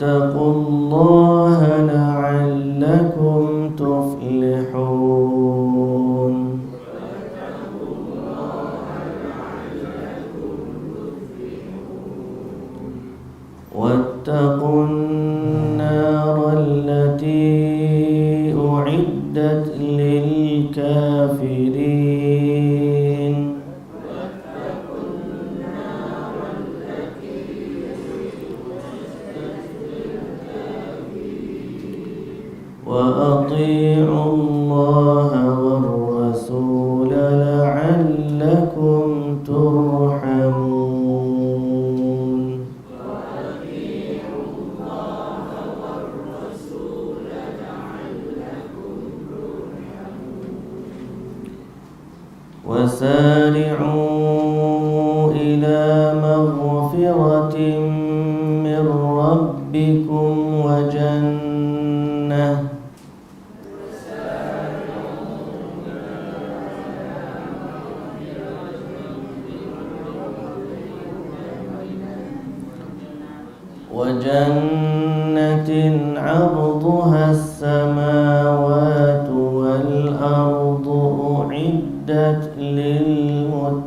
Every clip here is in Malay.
واتقوا الله لعلكم تفلحون واتقوا النار التي أعدت للكافرين وأطيعوا الله والرسول لعلكم ترحمون وسارعوا إلى مغفرة من ربكم وجنة عرضها السماوات والأرض أعدت للمتقين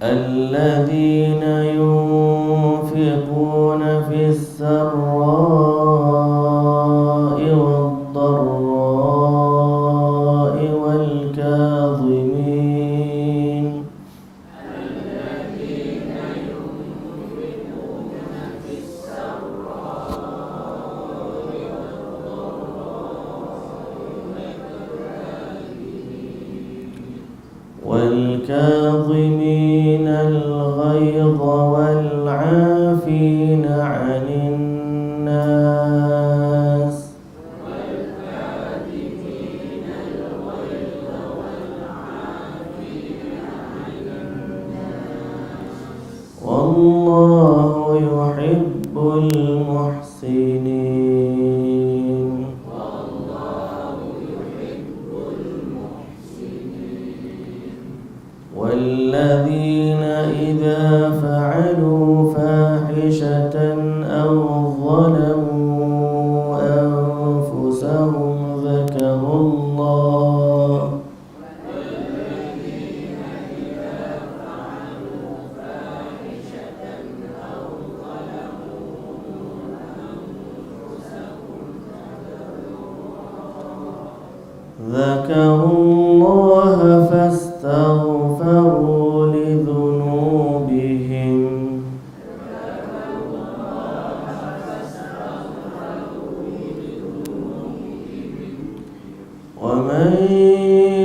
الذين ينفقون في السراء والضراء والكاظمين والكاظمين الغيظ والعافين عن الناس والله يحب المحسنين والذين إذا فعلوا فاحشة أو ظلموا أنفسهم ذكروا الله فاستغفروا لذنوبهم ومن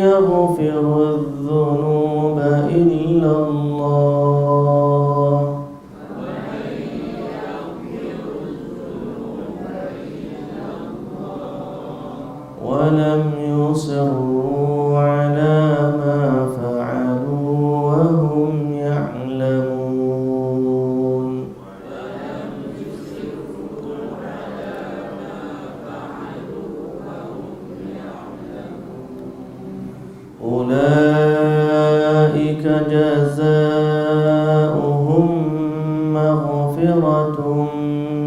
يغفر الذنوب إلا الله ولم يصروا على ما فعلوا وهم يعلمون أولئك جزاؤهم مغفرة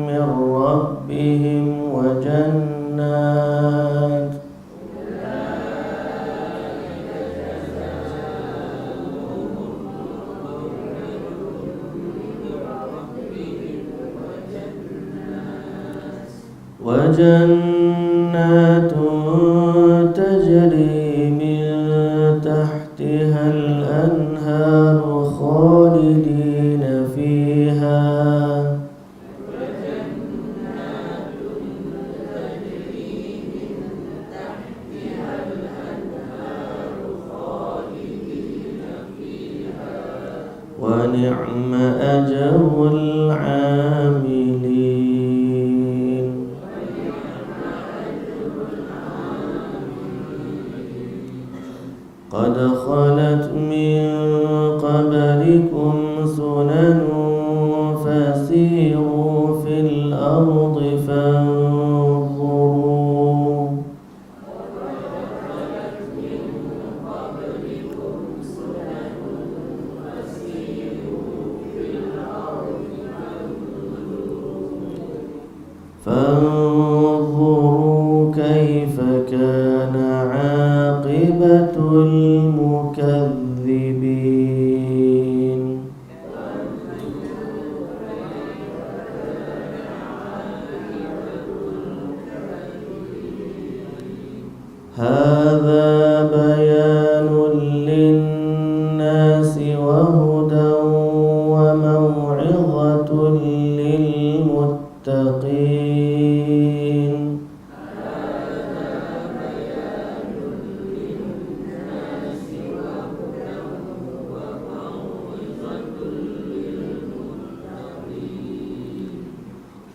من ربهم وجنات تجري من تحتها الأنهار خالدين فيها ونعم أجر العاملين قد خلت من قبلكم سنن فسيروا في الأرض فانظروا كيف كان عاقبة المكذبين هذا بيان للناس وهدى وموعظة للمتقين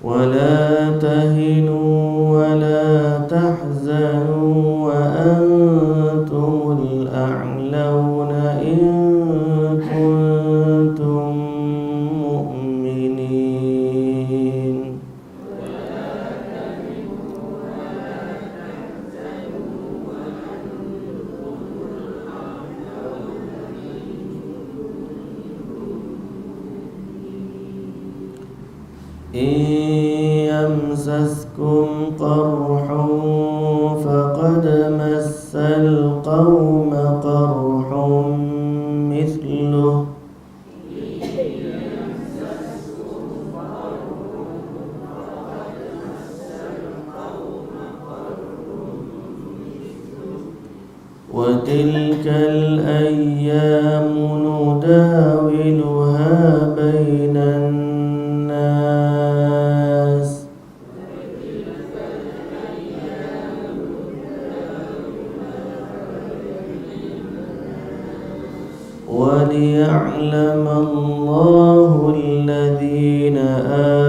ولا تهنوا ولا تحزنوا وأنتم الأعلون إن كنتم مؤمنين إن يمسسكم قرح فقد مس القوم قرح مثله وتلك الأيام نداولها بين الناس وليعلم الله الذين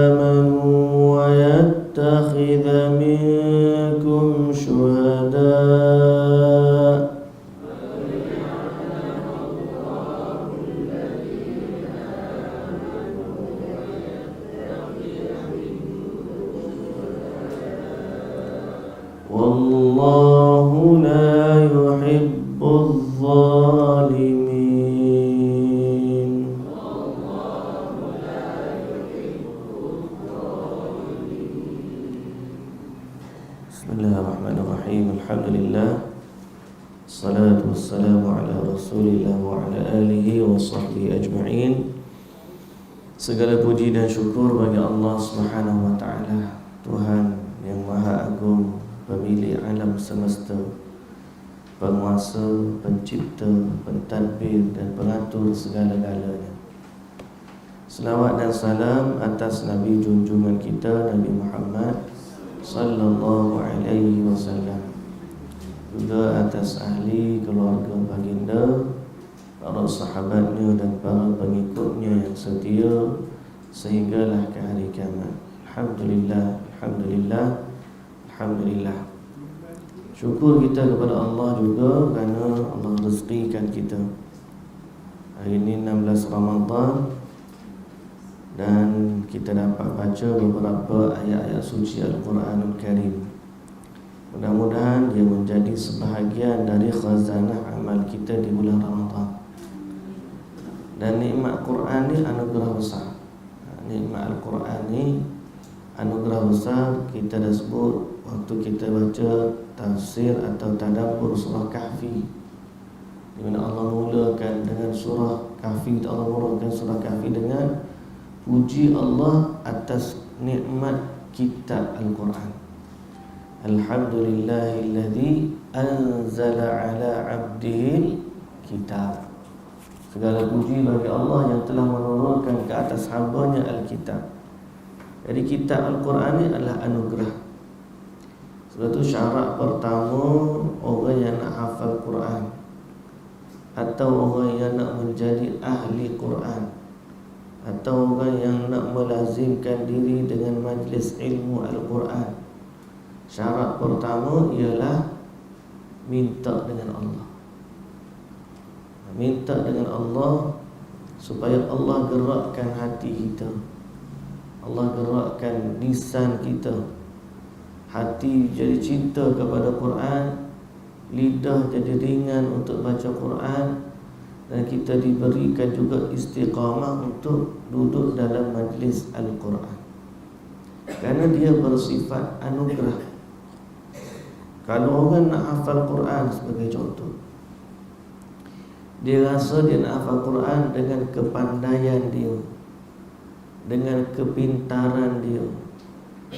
آمنوا ويتخذ منكم شهداء والله لا يحب الظالمين بسم الله الرحمن الرحيم الحمد لله الصلاة والسلام على رسول الله وعلى آله وصحبه أجمعين. Segala puji dan syukur bagi Allah Subhanahu wa taala, Tuhan yang Maha Agung, pemilik alam semesta, penguasa, pencipta, pentadbir dan pengatur segala-galanya. Selawat dan salam atas Nabi junjungan kita, Nabi Muhammad sallallahu alaihi wasallam, juga atas ahli keluarga baginda, para sahabatnya dan para pengikutnya yang setia sehinggalah ke hari kiamat. Alhamdulillah, alhamdulillah, alhamdulillah. Syukur kita kepada Allah juga kerana Allah rezekikan kita. Hari ini 16 Ramadan dan kita dapat baca beberapa ayat-ayat suci Al-Quranul Karim. Mudah-mudahan dia menjadi sebahagian dari khazanah amal kita di bulan Ramadan. Dan nikmat Quran ni anugerah besar. Nikmat Al-Quran ni anugerah besar. Kita dah sebut waktu kita baca tafsir atau tadabbur surah Kahfi, di mana Allah mulakan dengan surah Kahfi. Allah mulakan surah Kahfi dengan puji Allah atas nikmat kitab Al-Quran. Alhamdulillahilladzi anzala ala abdihil kitab. Segala puji bagi Allah yang telah menurunkan ke atas hamba-Nya Al-Kitab. Jadi kitab Al-Quran ini adalah anugerah. Sebab itu syarat pertama orang yang nak hafal Quran atau orang yang nak menjadi ahli Quran atau orang yang nak melazimkan diri dengan majlis ilmu Al-Quran, syarat pertama ialah minta dengan Allah. Minta dengan Allah supaya Allah gerakkan hati kita, Allah gerakkan lisan kita, hati jadi cinta kepada Quran, lidah jadi ringan untuk baca Quran, dan kita diberikan juga istiqamah untuk duduk dalam majlis Al-Quran. Kerana dia bersifat anugerah. Kalau orang nak hafal Quran sebagai contoh, dia rasa dia nak hafal Quran dengan kepandaian dia, dengan kepintaran dia,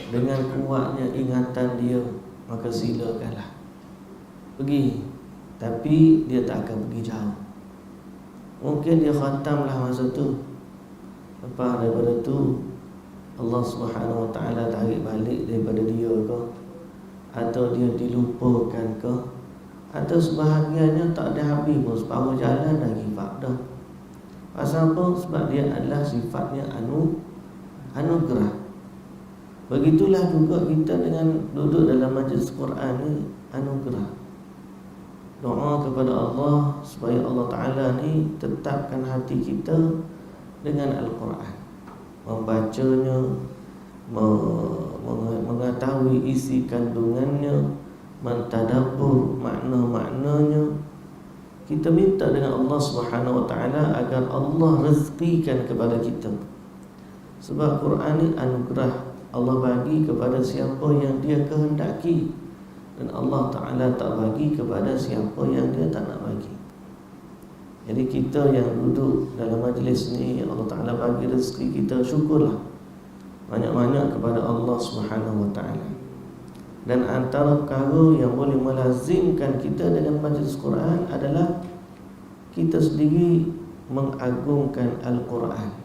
dengan kuatnya ingatan dia, maka silakanlah pergi. Tapi dia tak akan pergi jauh. Mungkin dia khatamlah masa tu, lepas daripada tu Allah Subhanahu Wa Taala tarik balik daripada dia ke, atau dia dilupakan ke, atau sebahagiannya tak ada habis pun, separuh jalan dah give up dah. Pasal apa? Sebab dia adalah sifatnya anugerah. Begitulah juga kita dengan duduk dalam majlis Quran ni, anugerah. Doa kepada Allah supaya Allah Ta'ala ni tetapkan hati kita dengan Al-Quran, membacanya, mengetahui isi kandungannya, mentadabbur makna-maknanya. Kita minta dengan Allah Subhanahu Wa Taala agar Allah rezekikan kepada kita. Sebab Quran ni anugerah, Allah bagi kepada siapa yang dia kehendaki, dan Allah Ta'ala tak bagi kepada siapa yang dia tak nak bagi. Jadi kita yang duduk dalam majlis ni, Allah Ta'ala bagi rezeki kita, syukurlah banyak-banyak kepada Allah Subhanahu Wa Taala. Dan antara perkara yang boleh melazimkan kita dengan majlis Quran adalah kita sendiri mengagungkan Al-Quran.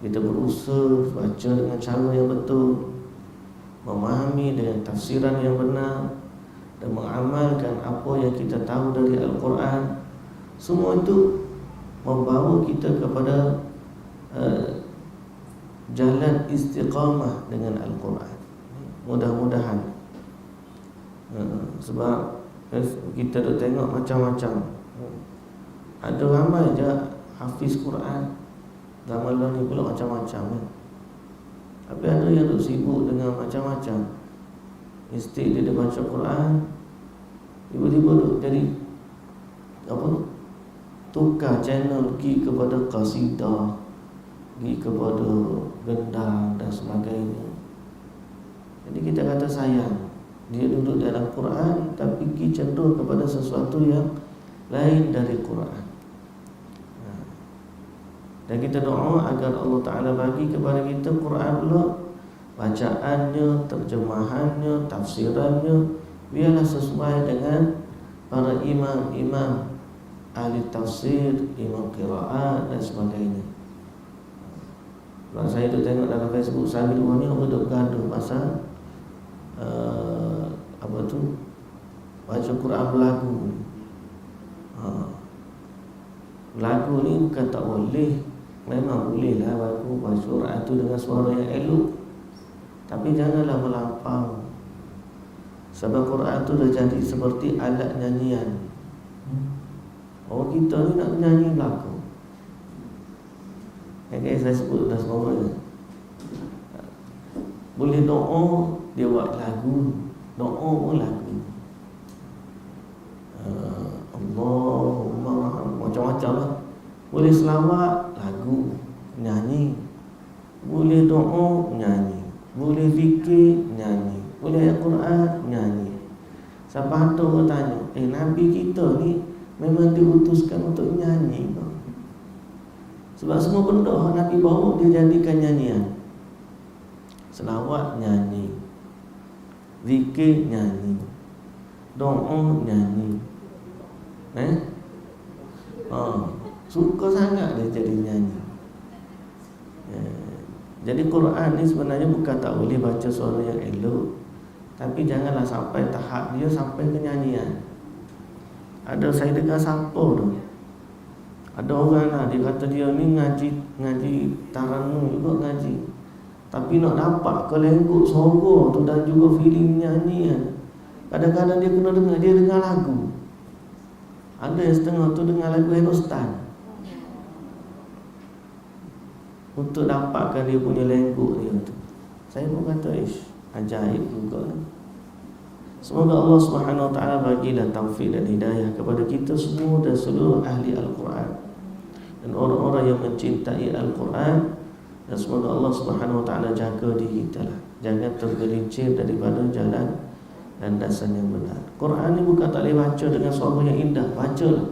Kita berusaha baca dengan cara yang betul, memahami dengan tafsiran yang benar, dan mengamalkan apa yang kita tahu dari Al-Quran. Semua itu membawa kita kepada jalan istiqamah dengan Al-Quran. Mudah-mudahan. Sebab kita duk tengok macam-macam. Ada ramai je hafiz Quran, zaman lalu ni pula macam-macam kan. Tapi ada yang duk sibuk dengan macam-macam. Mesti dia baca Quran, tiba-tiba duk jadi apa, tukar channel, pergi kepada qasidah, pergi kepada gendang dan sebagainya. Jadi kita kata sayang, dia duduk dalam Quran tapi pergi cenderung kepada sesuatu yang lain dari Quran. Dan kita doa agar Allah Ta'ala bagi kepada kita Quran pula, bacaannya, terjemahannya, tafsirannya biarlah sesuai dengan para imam-imam ahli tafsir, imam qiraat dan sebagainya. Kalau saya tu tengok dalam Facebook, saya dua ni orang duk gaduh pasal apa tu, baca Quran berlagu. Lagu ni bukan tak boleh, memang boleh lah baca Quran tu dengan suara yang elok, tapi janganlah melampau. Sebab Quran tu dah jadi seperti alat nyanyian. Orang kita ni nak nyanyi belakang. Yang saya sebut dah semuanya. Boleh doa, dia buat lagu. Doa pun lagu. Allahumma, macam-macam lah. Boleh selawat, lagu, nyanyi. Boleh doa, nyanyi. Boleh fikir, nyanyi. Boleh ayat Quran, nyanyi. Siapa tu orang tanya, Nabi kita ni memang diutuskan untuk nyanyi ke? Sebab semua benda Nabi bawa dia jadikan nyanyian. Selawat nyanyi, zikir nyanyi, doa nyanyi. Suka sangat dia jadi nyanyi. Jadi Quran ni sebenarnya bukan tak boleh baca suara yang elok, tapi janganlah sampai tahap dia sampai ke nyanyian. Ada saya dengar siapa tu, ada orang lah, dia kata dia ni ngaji taranum juga ngaji, tapi nak dapat kelenggut suara tu dan juga feeling nyanyi kan. Kadang-kadang dia kena dengar, dia dengar lagu. Ada yang setengah tu dengar lagu Hindustan untuk dapatkan dia punya lenggut dia tu. Saya pun kata ajaib juga ni. Semoga Allah Subhanahu Wa Taala bagilah taufik dan hidayah kepada kita semua dan seluruh ahli Al-Quran dan orang-orang yang mencintai Al-Quran. Dan semoga Allah Subhanahu Wa Taala jaga diri kita lah, jangan tergelincir daripada jalan landasan yang benar. Quran ni bukan tak boleh baca dengan suara yang indah, bacalah.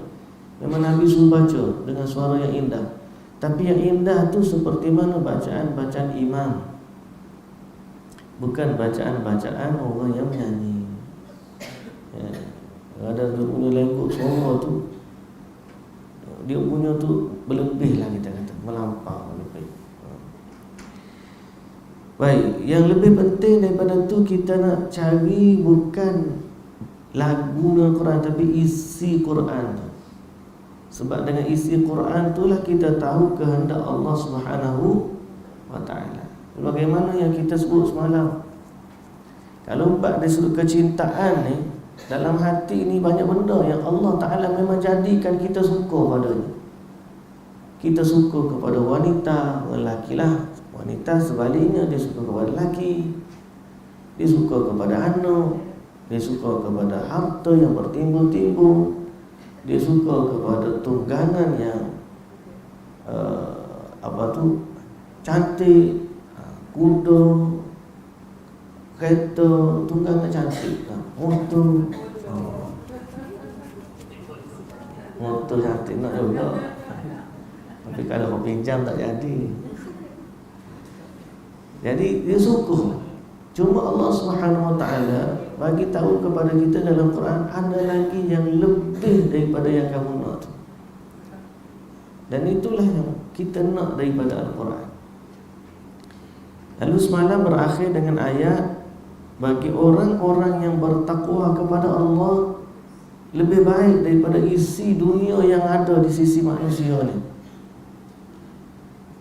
Memang Nabi suruh baca dengan suara yang indah. Tapi yang indah tu seperti mana bacaan-bacaan imam, bukan bacaan-bacaan orang yang menyanyi. Ya. Ada dia punya lenggok suara tu, dia punya tu berlebih lah, kita kata melampau lebih. Baik, yang lebih penting daripada tu kita nak cari bukan lagu dengan Quran, tapi isi Quran tu. Sebab dengan isi Quran itulah kita tahu kehendak Allah Subhanahu wa ta'ala. Bagaimana yang kita sebut semalam, kalau bab dari sudut kecintaan ni, dalam hati ni banyak benda yang Allah Ta'ala memang jadikan kita suka padanya. Kita suka kepada wanita, lelaki lah. Wanita sebaliknya, dia suka kepada lelaki. Dia suka kepada anak. Dia suka kepada harta yang bertimbul-timbul. Dia suka kepada tunggangan yang cantik, kuda, kereta, tunggangan cantik, motor, motor cantik nak juga. Tapi kalau kau pinjam tak jadi. Jadi dia suka. Cuma Allah Subhanahu wa ta'ala bagi tahu kepada kita dalam Quran, ada lagi yang lebih daripada yang kamu nak tu. Dan itulah yang kita nak daripada Al-Quran. Lalu semalam berakhir dengan ayat, bagi orang-orang yang bertakwa kepada Allah lebih baik daripada isi dunia yang ada di sisi manusia ni.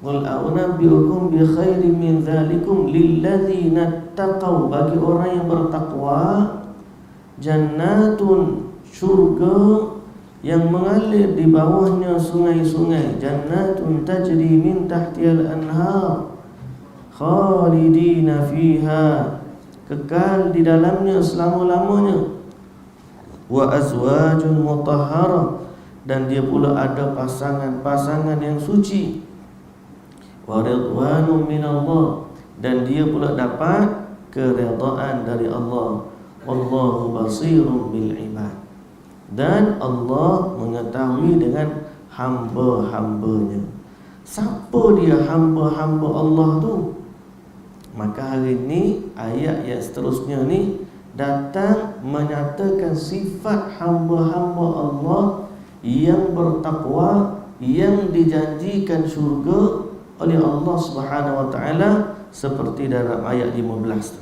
Qul a'unabbi'ukum bi khairin min dzalikum lilladzina taqaw, bagi orang yang bertakwa, jannatun, syurga yang mengalir di bawahnya sungai-sungai, jannatun tajri min tahtihal anhar khalidina fiha, kekal di dalamnya selama-lamanya, wa azwajun mutahharah, dan dia pula ada pasangan-pasangan yang suci, wa ridwanun minallah, dan dia pula dapat keredaan dari Allah, wallahu basirun bil ibad, dan Allah mengetahui dengan hamba-hambanya. Siapa dia hamba-hamba Allah tu? Maka hari ini ayat yang seterusnya ni datang menyatakan sifat hamba-hamba Allah yang bertakwa, yang dijanjikan syurga oleh Allah Subhanahu wa ta'ala, seperti dalam ayat 15 tu.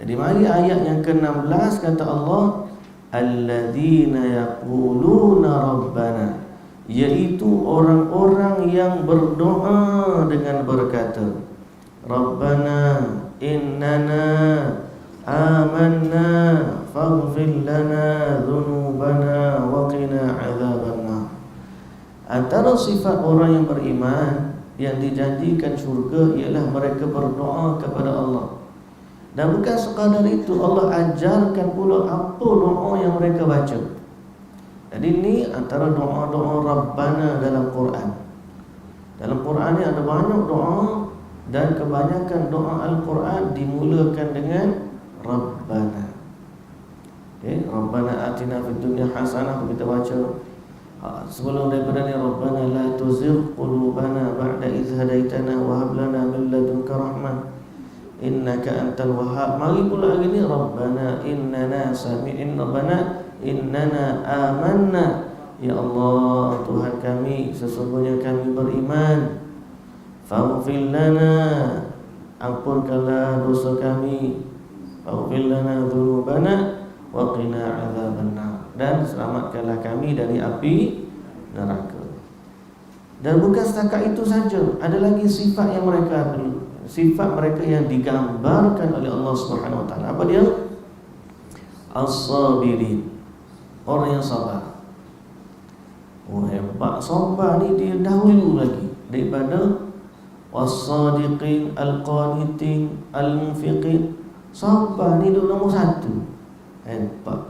Jadi mari ayat yang ke-16 kata Allah, alladzina yaquluna rabbana, iaitu orang-orang yang berdoa dengan berkata, Rabbana innana amanna faghfir lana dhunubana wa qina adzabannar. Antara sifat orang yang beriman yang dijanjikan syurga ialah mereka berdoa kepada Allah. Dan bukan sekadar itu, Allah ajarkan pula apa doa yang mereka baca. Jadi ini antara doa-doa Rabbana dalam Quran. Dalam Quran ni ada banyak doa, dan kebanyakan doa Al-Quran dimulakan dengan Rabbana. Okay? Rabbana atina fid dunya hasanah, kita baca. Sebelum daripada ni, Rabbana la tuzigh qulubana ba'da idh hadaitana wa hab lana min ladunka rahmah innaka antal wahhab. Mari pula hari ni, Rabbana innana sami'in, Rabbana innana amanna, ya Allah Tuhan kami, sesungguhnya kami beriman, faghfir lana, ampunkanlah dosa kami, faghfir lana dzunubana wa qina adzabannar, dan selamatkanlah kami dari api neraka. Dan bukan setakat itu saja, ada lagi sifat yang mereka yang digambarkan oleh Allah Subhanahu wa ta'ala. Apa dia? As-sabirin, orang yang sabar. Oh hebat, sabar ni dia dahulu lagi daripada was-sadiqin, al-qanitin, al-munfiqin. Sabar ni dulu nombor 1. Hebat.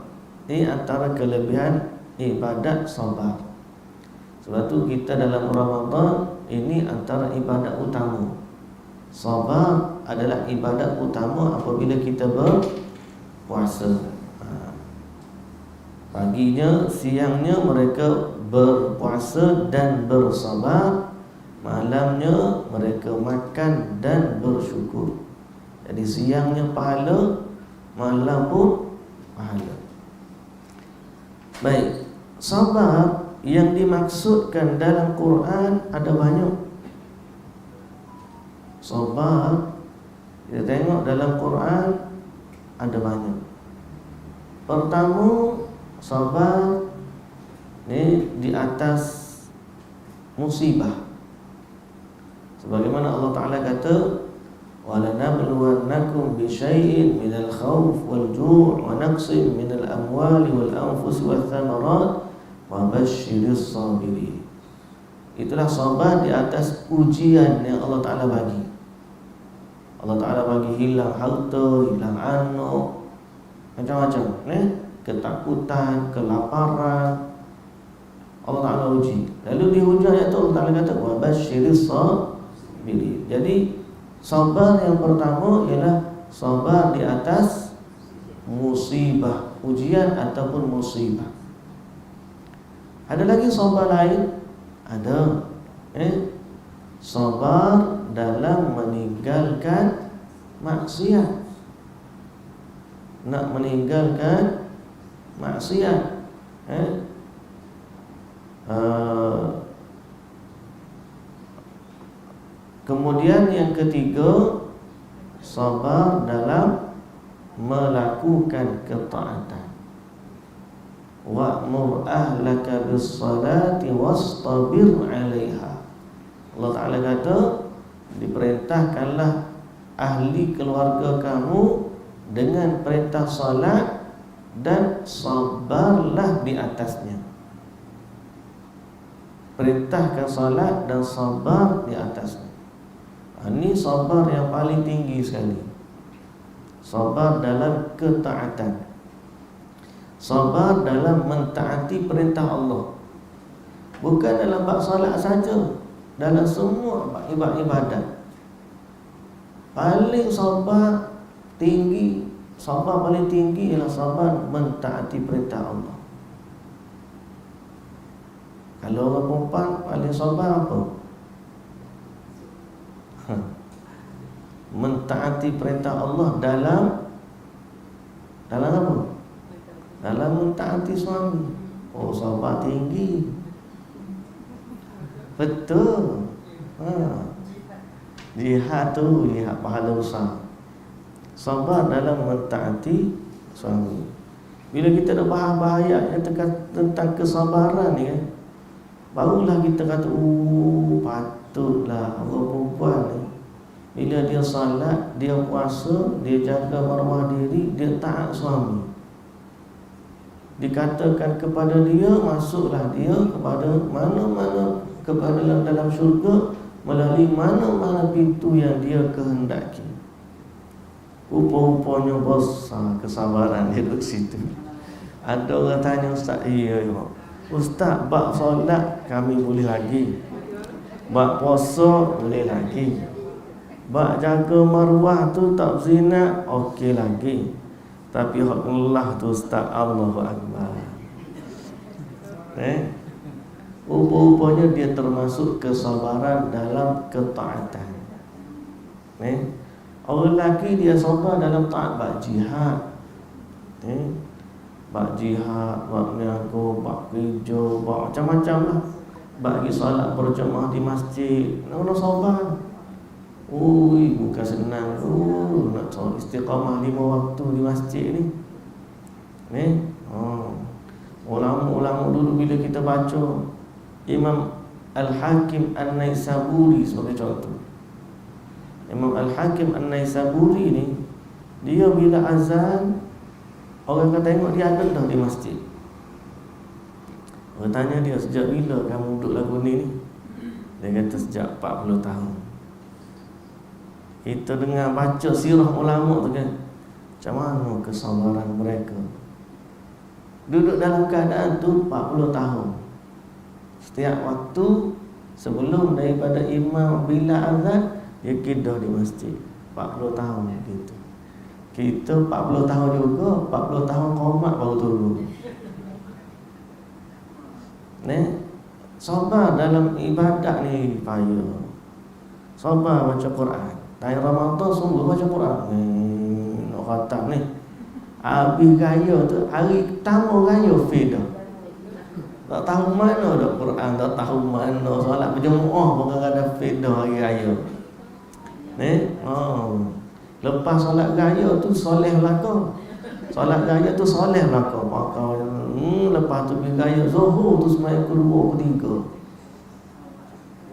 Ini antara kelebihan ibadat sabar. Sebab tu kita dalam Ramadan ini antara ibadat utama. Sabar adalah ibadat utama apabila kita puasa. Paginya, siangnya mereka berpuasa dan bersabar. Malamnya mereka makan dan bersyukur. Jadi siangnya pahala, malam pun pahala. Baik, sabar yang dimaksudkan dalam Quran ada banyak. Sabar kita tengok dalam Quran ada banyak. Pertama, sabar ni di atas musibah. Sebagaimana Allah Ta'ala kata, وَلَنَبْلُوَنَّكُمْ بِشَيْءٍ مِنَ الْخَوْفِ وَالْجُوعِ وَنَقْصٍ مِنَ الْأَمْوَالِ وَالْأَنْفُسِ وَالثَّمَرَاتِ وَبَشِّرِ الصَّابِرِينَ. Itulah sabar di atas ujian yang Allah Ta'ala bagi. Allah Ta'ala bagi hilang harta, hilang anak, macam-macam, ketakutan, kelaparan, Allah Ta'ala uji. Lalu di hujung ayat itu Allah Ta'ala kata wabasyiris sabirin. Jadi sabar yang pertama ialah sabar di atas musibah, ujian ataupun musibah. Ada lagi sabar lain? Ada. Sabar dalam meninggalkan maksiat. Nak meninggalkan maksiat. Kemudian yang ketiga, sabar dalam melakukan ketaatan. Wa'mur ahlaka bis-salati wastabir 'alaiha. Allah Ta'ala kata, diperintahkanlah ahli keluarga kamu dengan perintah salat dan sabarlah di atasnya. Perintahkan salat dan sabar di atasnya. Ini sabar yang paling tinggi sekali. Sabar dalam ketaatan. Sabar dalam mentaati perintah Allah. Bukan dalam bab salat saja, dalam semua ibadat. Paling sabar tinggi, sabar paling tinggi ialah sabar mentaati perintah Allah. Kalau orang perempuan paling sabar apa? Mentaati perintah Allah dalam apa? Dalam mentaati suami. Oh, sabar tinggi. Betul. Jihad tu, jihad pahala besar. Sabar dalam mentaati suami. Bila kita dah faham bahaya tentang kesabaran ni kan, barulah kita kata, patutlah orang perempuan ni, bila dia salat, dia puasa, dia jaga maruah diri, dia taat suami. Dikatakan kepada dia, masuklah dia kepada mana-mana, kepada dalam syurga melalui mana-mana pintu yang dia kehendaki. Rupa-rupanya besar kesabaran dia duduk situ. Ada orang tanya, Ustaz, ya Ustaz, bab solat kami boleh lagi, bab puasa boleh lagi, bab jaga maruah tu tak zina okey lagi, tapi hak Allah tu Ustaz, Allahu Akbar. Rupa-rupanya dia termasuk kesabaran dalam ketaatan. Orang lelaki dia sabar dalam taat bab jihad. Bab jihad, bab niaga, bab kerja, bab macam-macam lah. Bagi solat berjemaah di masjid, orang sabar. Bukan senang. Nak solat istiqamah 5 waktu di masjid ni. Ulama-ulama dulu bila kita baca Imam Al-Hakim An-Naisaburi sebagai contoh. Imam Al-Hakim An-Naisaburi ni, dia bila azan, orang akan tengok dia ada dah di masjid. Orang tanya dia, sejak bila kamu duduk lagu ni? Dia kata sejak 40 tahun. Kita dengar baca sirah ulama tu kan, macam mana kesabaran mereka. Duduk dalam keadaan tu 40 tahun. Setiap waktu sebelum daripada imam bila azan, dia kidah di masjid 40 tahun gitu. Kita 40 tahun juga, 40 tahun qomat baru turun. Sabar dalam ibadat ni payah. Sabar baca Quran. Tahun Ramadan sungguh baca Quran. Nak khatam ni. Habis raya tu, hari pertama raya fail dah. Tak tahu mana dah Quran, tak tahu mana solat berjemaah pun kadang-kadang fail dah hari raya. Lepas solat raya tu soleh belaka. Solat raya tu soleh belaka. Maka lepas tu pergi raya Zuhur tu sembahyang kedua, ketiga.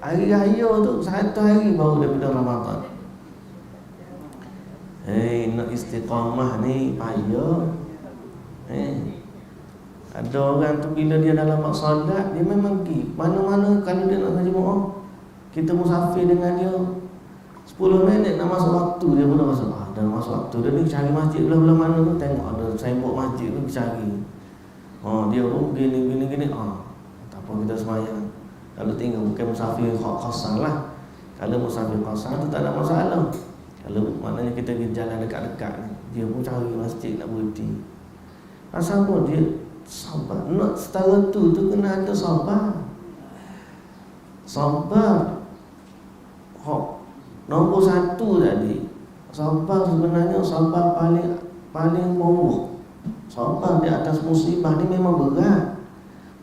Hari raya tu satu hari baru daripada Ramadan. Nak istiqamah ni payah. Ada orang tu bila dia dalam solat, dia memang pergi mana-mana. Kalau dia nak berjemaah, kita musafir dengan dia 10 minit nak masuk waktu, dia pun dah masuk. Dah masuk waktu dia ni cari masjid belah-belah mana tu, tengok ada signboard masjid tu cari. Dia gini. Tak apa, kita semayang. Kalau tinggal bukan musafir khasar lah. Kalau musafir khasar tu tak ada masalah. Kalau maknanya kita pergi jalan dekat-dekat ni, dia pun cari masjid nak berhenti. Asal pun dia sabar. Nak setara tu kena ada sabar. Sabar nombor 1 tadi. Sabar sebenarnya sabar paling bawah. Sabar di atas musibah ni memang berat,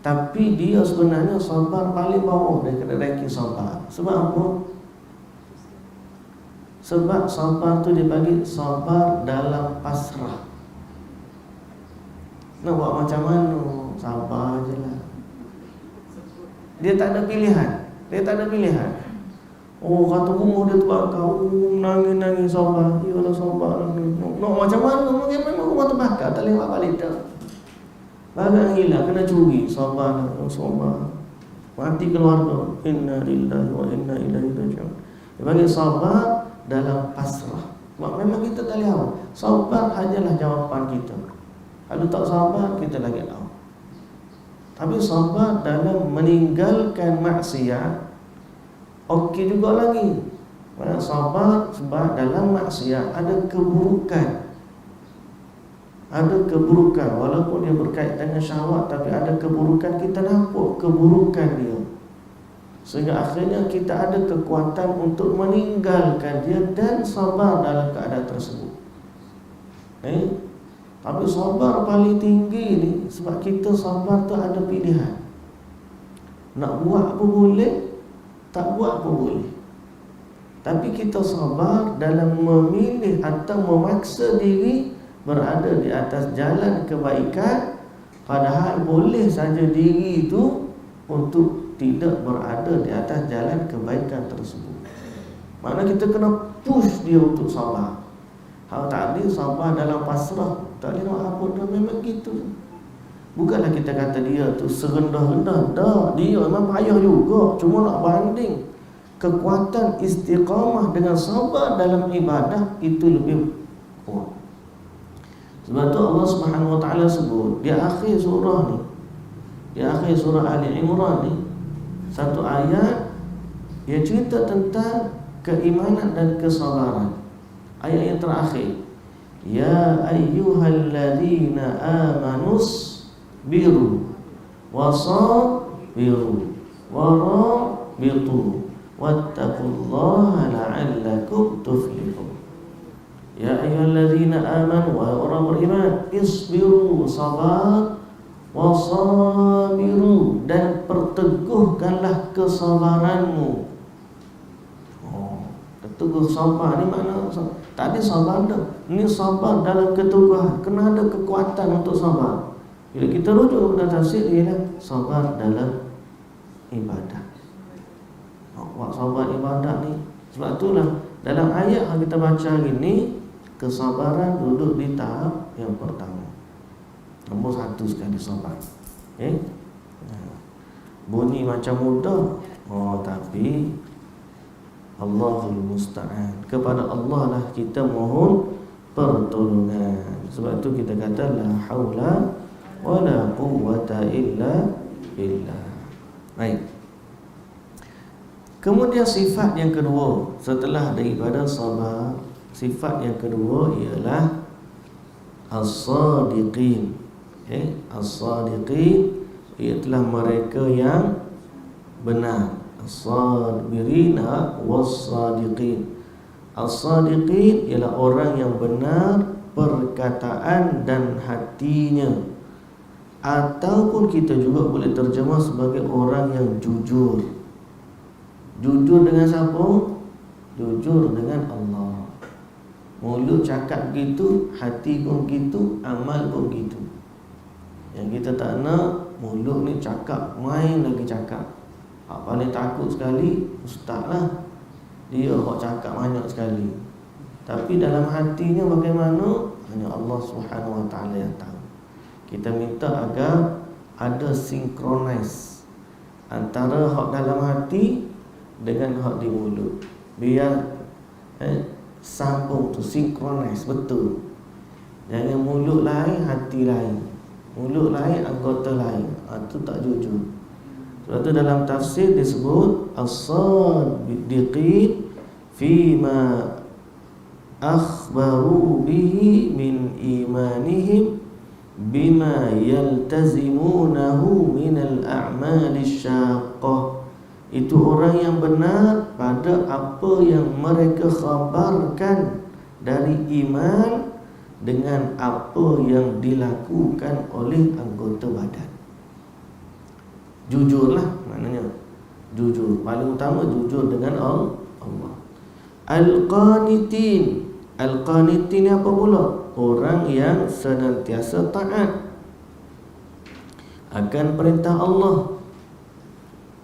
tapi dia sebenarnya sabar paling bawah daripada ranking sabar. Sebab apa? Sebab sabar tu dia bagi sabar dalam pasrah. Nak buat macam mana? Sabar je lah. Dia tak ada pilihan. Kata rumah dia terbakar, nangis sabar. Yalah sabar. Nak macam mana? Memang rumah terbakar, tak boleh buat balik dah. Barang hilang, kena curi. Sabar. Mati keluarga. Inna lillahi wa inna ilaihi raji'un. Dia panggil sabar dalam pasrah. Memang kita tak lihat. Sabar hanyalah jawapan kita. Kalau tak sabar, kita lagi tahu. Tapi sabar dalam meninggalkan maksiat, okey juga lagi. Sabar sebab dalam maksiat ada keburukan. Walaupun dia berkait dengan syahwat, tapi ada keburukan. Kita nampak keburukan dia, sehingga akhirnya kita ada kekuatan untuk meninggalkan dia dan sabar dalam keadaan tersebut. Tapi sabar paling tinggi ni, sebab kita sabar tu ada pilihan. Nak buat apa boleh, tak buat apa boleh. Tapi kita sabar dalam memilih atau memaksa diri berada di atas jalan kebaikan, padahal boleh saja diri itu untuk tidak berada di atas jalan kebaikan tersebut. Maknanya kita kena push dia untuk sabar. Hal tadi sabar dalam pasrah, tak boleh nak apa dah, memang gitu. Bukanlah kita kata dia tu serendah-rendah, dah, dia memang payah juga. Cuma nak banding kekuatan istiqamah dengan sabar dalam ibadah, itu lebih kuat. Sebab tu Allah Subhanahu Wa Taala sebut di akhir surah ni, di akhir surah Ali Imran ni, satu ayat yang cerita tentang keimanan dan kesabaran. Ayat yang terakhir, ya ayyuhalladzina amanus biru wasabiru warabitu wattaqullaha la'allakum tuflihun. Ya ayyuhalladzina amanu, wahai orang beriman, isbiru, sabar, wasabiru, dan perteguhkanlah kesabaranmu. Teguh sabar ni makna tadi sabar dah. Ini sabar dalam keteguhan. Kena ada kekuatan untuk sabar. Bila kita rujuk kepada tafsir, ialah sabar dalam ibadah. Buat sabar ibadah ni. Sebab itulah dalam ayat yang kita baca hari ni, kesabaran duduk di tahap yang pertama. Nombor 1 sekali sabar. Bunyi macam mudah, tapi Allahul Musta'an, kepada Allah lah kita mohon pertolongan. Sebab itu kita kata la haula wala quwwata illa billah. Baik. Kemudian sifat yang kedua setelah daripada sabar, sifat yang kedua ialah as-sadiqin. As-sadiqin ialah mereka yang benar. As-sabirina was-sadiqin. As-sadiqin ialah orang yang benar perkataan dan hatinya, ataupun kita juga boleh terjemah sebagai orang yang jujur. Jujur dengan siapa? Jujur dengan Allah. Mulut cakap gitu, hati pun gitu, amal pun gitu. Yang kita tak nak mulut ni cakap, main lagi cakap. Apa ni takut sekali, ustaz lah, dia hok cakap banyak sekali. Tapi dalam hatinya bagaimana, hanya Allah Subhanahu Wa Taala yang tahu. Kita minta agar ada synchronize antara hak dalam hati dengan hak di mulut. Biar sambung tu, synchronize betul. Jangan mulut lain, hati lain. Mulut lain, anggota lain. Itu tak jujur. Sebab tu dalam tafsir disebut as-sadiqin fima akhbaru bihi min imanihim bima yaltazimunahu min al-a'mali syaqqah. Itu orang yang benar pada apa yang mereka khabarkan dari iman dengan apa yang dilakukan oleh anggota badan. Jujurlah maknanya. Jujur, paling utama jujur dengan Allah. Al-qanitin. Al-qanitin apa pula? Orang yang senantiasa taat akan perintah Allah.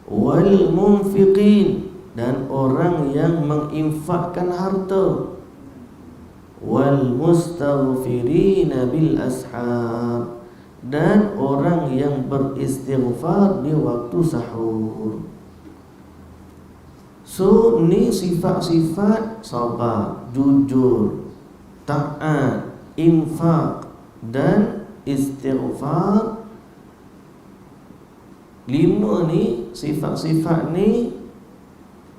Wal munfiqin, dan orang yang menginfakkan harta. Wal mustaghfirina bil ashar, dan orang yang beristighfar di waktu sahur. So ni sifat-sifat sabar, jujur, taat, infak dan istighfar. 5 ni, sifat-sifat ni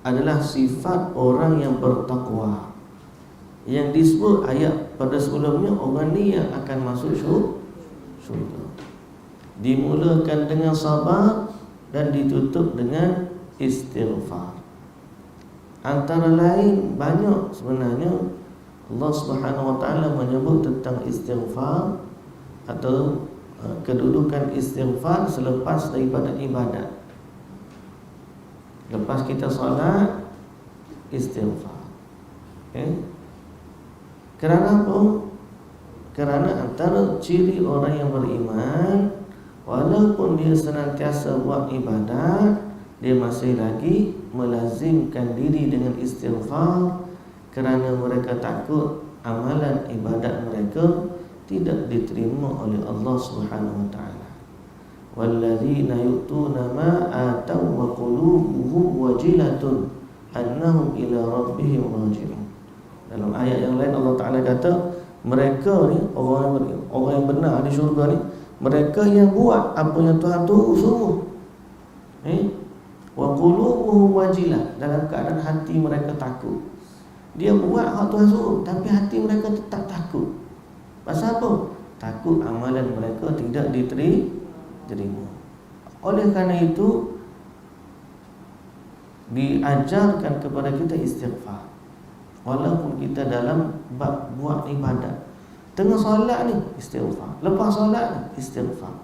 adalah sifat orang yang bertakwa. Yang disebut ayat pada sebelumnya, orang ni yang akan masuk syurga. Dimulakan dengan sabar dan ditutup dengan istighfar. Antara lain banyak sebenarnya Allah Subhanahu Wa Taala menyebut tentang istighfar atau kedudukan istighfar selepas daripada ibadat. Lepas kita solat, istighfar. Kerana apa? Kerana antara ciri orang yang beriman, walaupun dia senantiasa buat ibadat, dia masih lagi melazimkan diri dengan istighfar, kerana mereka takut amalan ibadat mereka tidak diterima oleh Allah Subhanahu Wa Taala. Walladzina yu'tuna ma ataw wa qulubuhum wajilatun annahum ila rabbihim raji'un. Dalam ayat yang lain Allah Taala kata, mereka ni orang yang benar di syurga ni, mereka yang buat apa yang Tuhan tu suruh. Wa qulubuhum wajilah, dalam keadaan hati mereka takut. Dia buat hak Tuhan suruh, tapi hati mereka tetap takut. Pasal apa? Takut amalan mereka tidak diterima. Oleh kerana itu, diajarkan kepada kita istighfar. Walaupun kita dalam bab buat ibadat, tengah solat ni istighfar, lepas solat ni istighfar.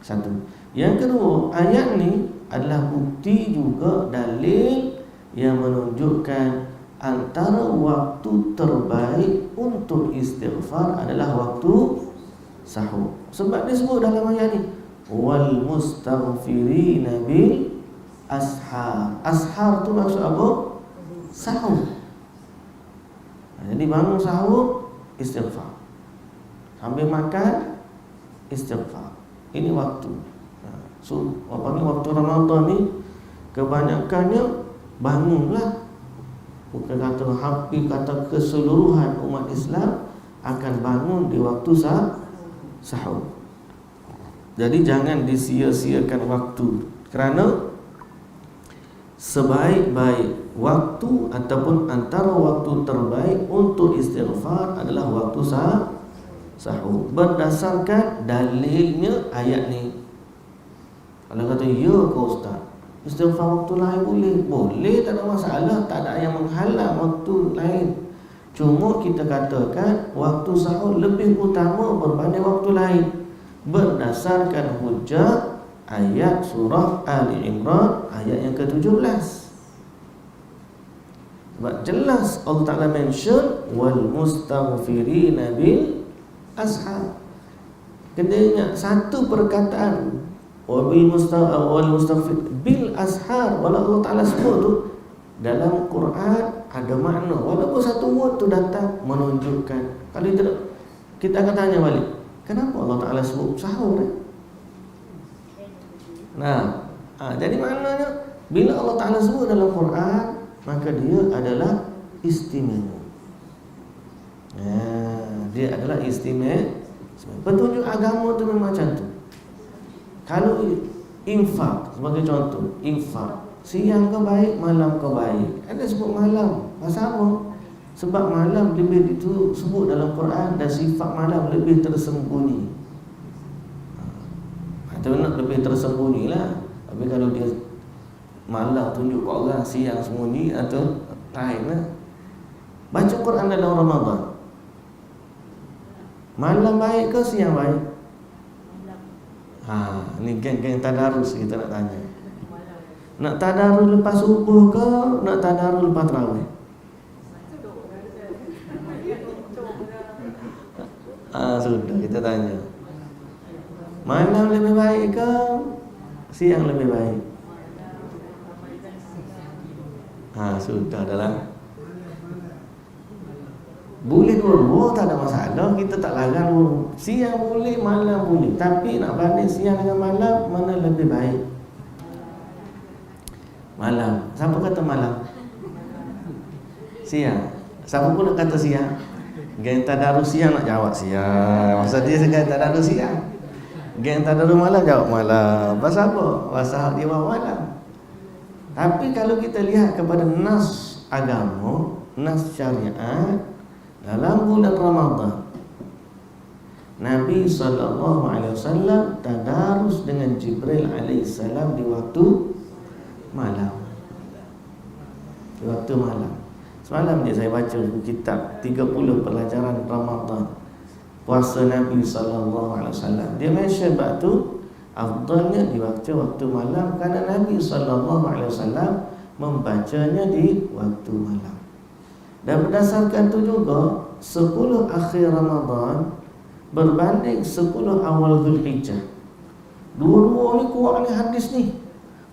Satu. Yang kedua, ayat ni adalah bukti juga, dalil yang menunjukkan antara waktu terbaik untuk istighfar adalah waktu sahur. Sebab disebut dalam ayat ni, wal mustaghfirina bil ashar. Ashar tu maksud apa? Sahur. Jadi bangun sahur, istighfar. Sambil makan, istighfar. Ini waktu. So, apa ni waktu Ramadan ni kebanyakannya bangunlah. Bukan kata hampir, kata keseluruhan umat Islam akan bangun di waktu sahur. Jadi jangan disia-siakan waktu, kerana sebaik-baik waktu ataupun antara waktu terbaik untuk istighfar adalah waktu sahur berdasarkan dalilnya ayat ni. Kalau kata ya ke ustaz, istighfar waktu lain boleh, tak ada masalah, tak ada yang menghalang waktu lain. Cuma kita katakan waktu sahur lebih utama berbanding waktu lain berdasarkan hujah ayat surah Ali Imran ayat yang ke-17. Sebab jelas Allah Ta'ala mention wal mustaghfirina bil ashar. Kena ingat satu perkataan wal mustaghfir bil ashar, walau Allah Ta'ala sebut tu dalam Quran ada makna, walaupun satu word tu datang menunjukkan. Kalau tidak, kita akan tanya balik, kenapa Allah Ta'ala sebut sahur? Jadi maknanya bila Allah Ta'ala sebut dalam Quran, maka dia adalah istimewa. Dia adalah istimewa. Petunjuk agama tu memang macam tu. Kalau infak sebagai contoh, infak siang ke baik, malam ke baik. Ada sebut malam, pasal apa? Sebab malam lebih itu sebut dalam Quran dan sifat malam lebih tersembunyi. Atau nak lebih tersembunyi lah. Tapi kalau dia malam tunjuk ke orang, siang sembunyi atau lain lah. Baca Quran dalam Ramadan, malam baik ke siang baik? Ni geng-geng tadarus kita nak tanya. Nak tadarus lepas subuh ke nak tadarus lepas tarawih? Sudah kita tanya. Malam lebih baik ke siang lebih baik? Sudah dalam. Boleh dua-dua, tak ada masalah. Kita tak larang dua. Siang boleh, malam boleh. Tapi nak banding siang dengan malam, mana lebih baik? Malam. Siapa kata malam? Siang. Siapa pun nak kata siang? Geng tadarus siang nak jawab siang. Maksud dia geng tadarus siang. Geng tadarus malam jawab malam. Pasal apa? Pasal dia jawab malam. Tapi kalau kita lihat kepada nas agama, nas syariat, dalam bulan Ramadan, Nabi SAW tadarus dengan Jibril AS di waktu malam. Di waktu malam. Semalam je saya baca buku kitab 30 pelajaran Ramadan, puasa Nabi SAW. Dia mention waktu afdalnya di waktu malam, kerana Nabi SAW membacanya di waktu malam. Dan berdasarkan itu juga 10 akhir Ramadan berbanding 10 awal Zulhijjah. Dua-dua ni kuat ni hadis ni.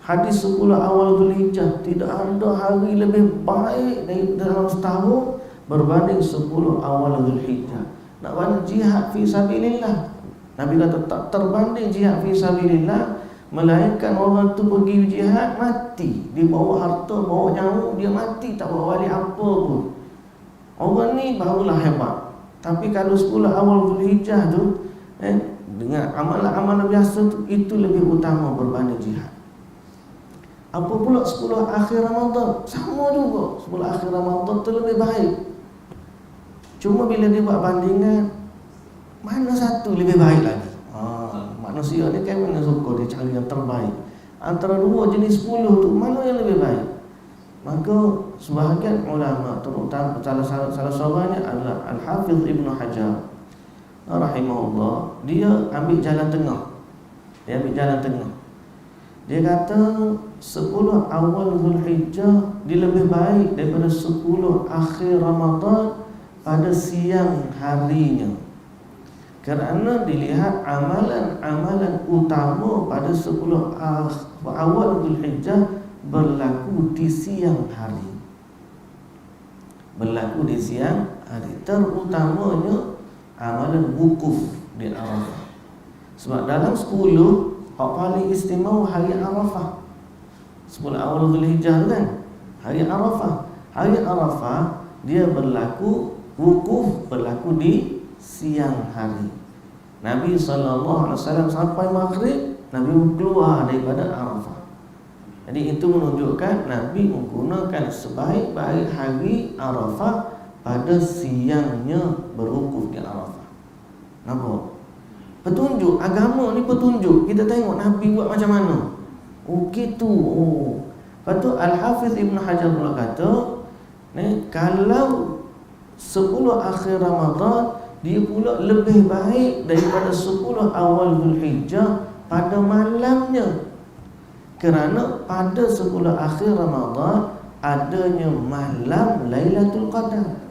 Hadis 10 awal Zulhijjah, tidak ada hari lebih baik dari dalam setahun berbanding 10 awal Zulhijjah. Nak banyak jihad fi sabilillah. Nabi kata tak terbanding jihad fi sabilillah, melainkan orang tu pergi jihad mati, dia bawa harta, bawa nyawa, dia mati tak bawa balik apa pun. Orang ni barulah hebat. Tapi kalau 10 awal Zulhijjah tu dengan amalan-amalan biasa tu, itu lebih utama berbanding jihad. Apa pula 10 akhir Ramadan? Sama juga. 10 akhir Ramadan tu lebih baik. Cuma bila dia buat bandingan, mana satu lebih baik lagi? Manusia ni kan mana suka dia cari yang terbaik. Antara dua jenis 10 tu, mana yang lebih baik? Maka sebahagian ulama, terutama salah seorangnya adalah Al-Hafiz Ibn Hajar rahimahullah, dia ambil jalan tengah. Dia kata 10 awal Zulhijjah dia lebih baik daripada 10 akhir Ramadan pada siang harinya. Kerana dilihat amalan-amalan utama pada 10 awal Zulhijjah berlaku di siang hari. Terutamanya amalan wukuf di Arafah. Sebab dalam 10 yang paling istimewa hari Arafah. 10 awal Zulhijjah kan, hari Arafah. Hari Arafah dia berlaku, wukuf berlaku di siang hari. Nabi SAW sampai maghrib, Nabi keluar daripada Arafah. Jadi itu menunjukkan Nabi menggunakan sebaik-baik hari Arafah pada siangnya berwukuf di Arafah. Nampak? Petunjuk, agama ni petunjuk. Kita tengok Nabi buat macam mana. Oh gitu. Oh. Lepas tu Al-Hafiz Ibn Hajar pula kata, kalau 10 akhir Ramadan dia pula lebih baik daripada 10 awal Zulhijjah pada malamnya. Kerana pada 10 akhir Ramadan adanya malam Lailatul Qadar.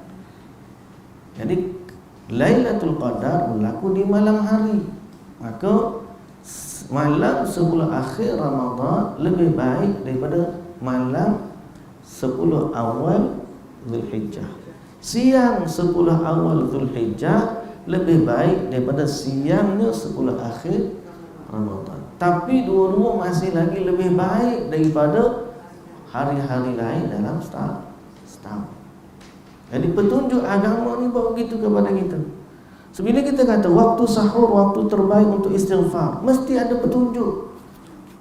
Jadi Lailatul Qadar berlaku di malam hari. Maka malam 10 akhir Ramadan lebih baik daripada malam 10 awal Zulhijjah. Siang 10 awal Zulhijjah lebih baik daripada siangnya 10 akhir Ramadan. Tapi dua-dua masih lagi lebih baik daripada hari-hari lain dalam setahun. Jadi petunjuk agama ni bawa begitu kepada kita. Sebila kita kata waktu sahur, waktu terbaik untuk istighfar, mesti ada petunjuk.